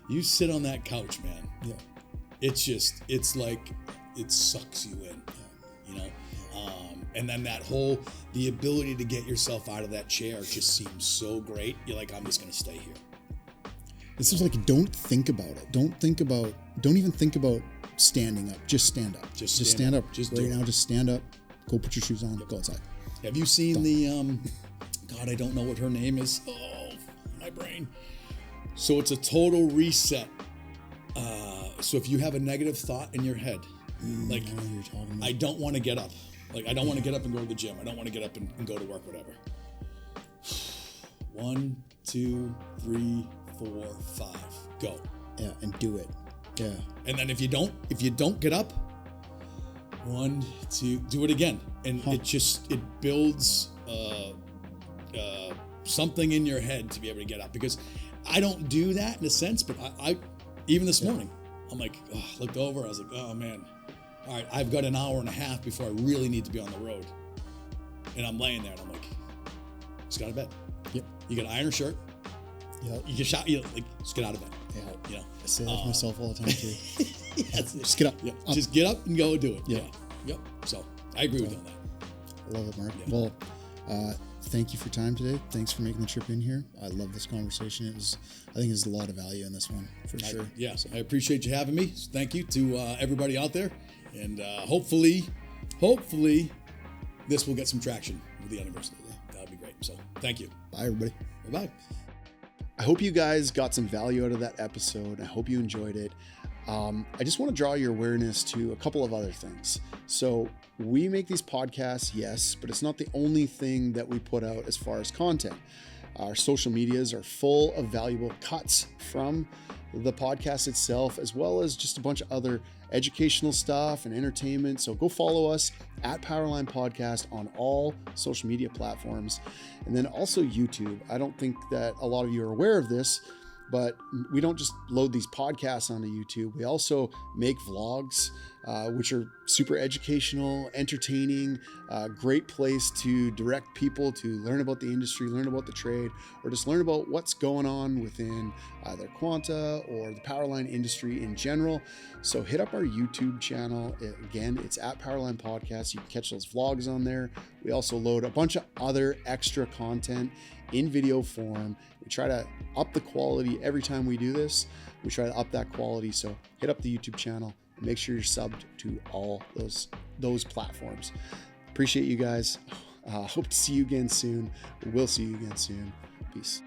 You sit on that couch, man. Yeah. It's like it sucks you in. Yeah. You know. And then the ability to get yourself out of that chair just seems so great. You're like, I'm just going to stay here. This is like, don't think about it. Don't even think about standing up. Just stand up. Just stand up. Just stand up. Go put your shoes on. Go outside. Have you seen God, I don't know what her name is. Oh, my brain. So it's a total reset. So if you have a negative thought in your head, like, I don't want to get up. Like, I don't want to get up and go to the gym. I don't want to get up and go to work, whatever. 1, 2, 3, 4, 5, go. Yeah, and do it. Yeah. And then if you don't get up, 1, 2, do it again. And it builds something in your head to be able to get up. Because I don't do that in a sense, but I even this morning, I'm like, looked over, I was like, oh man. All right, I've got an hour and a half before I really need to be on the road. And I'm laying there and I'm like, just got out of bed. Yep. You got to iron a shirt. Yep. You get shot, just get out of bed. Yeah. You know. I say that to myself all the time too. Yes. Just get up. Yeah. Just get up and go do it. Yeah. Yep. So I agree with you on that. I love it, Mark. Yeah. Well, thank you for your time today. Thanks for making the trip in here. I love this conversation. I think there's a lot of value in this one for sure. So I appreciate you having me. Thank you to everybody out there. And hopefully, this will get some traction with the university. That'd be great. So thank you. Bye, everybody. Bye-bye. I hope you guys got some value out of that episode. I hope you enjoyed it. I just want to draw your awareness to a couple of other things. So we make these podcasts, yes, but it's not the only thing that we put out as far as content. Our social medias are full of valuable cuts from the podcast itself, as well as just a bunch of other educational stuff and entertainment. So go follow us at Powerline Podcast on all social media platforms. And then also YouTube. I don't think that a lot of you are aware of this, but we don't just load these podcasts onto YouTube. We also make vlogs, which are super educational, entertaining, great place to direct people to learn about the industry, learn about the trade, or just learn about what's going on within either Quanta or the Powerline industry in general. So hit up our YouTube channel. Again, it's at Powerline Podcast. You can catch those vlogs on there. We also load a bunch of other extra content in video form. We try to up the quality every time we do this. We try to up that quality. So hit up the YouTube channel and make sure you're subbed to all those platforms. Appreciate you guys. Hope to see you again soon. We'll see you again soon. Peace.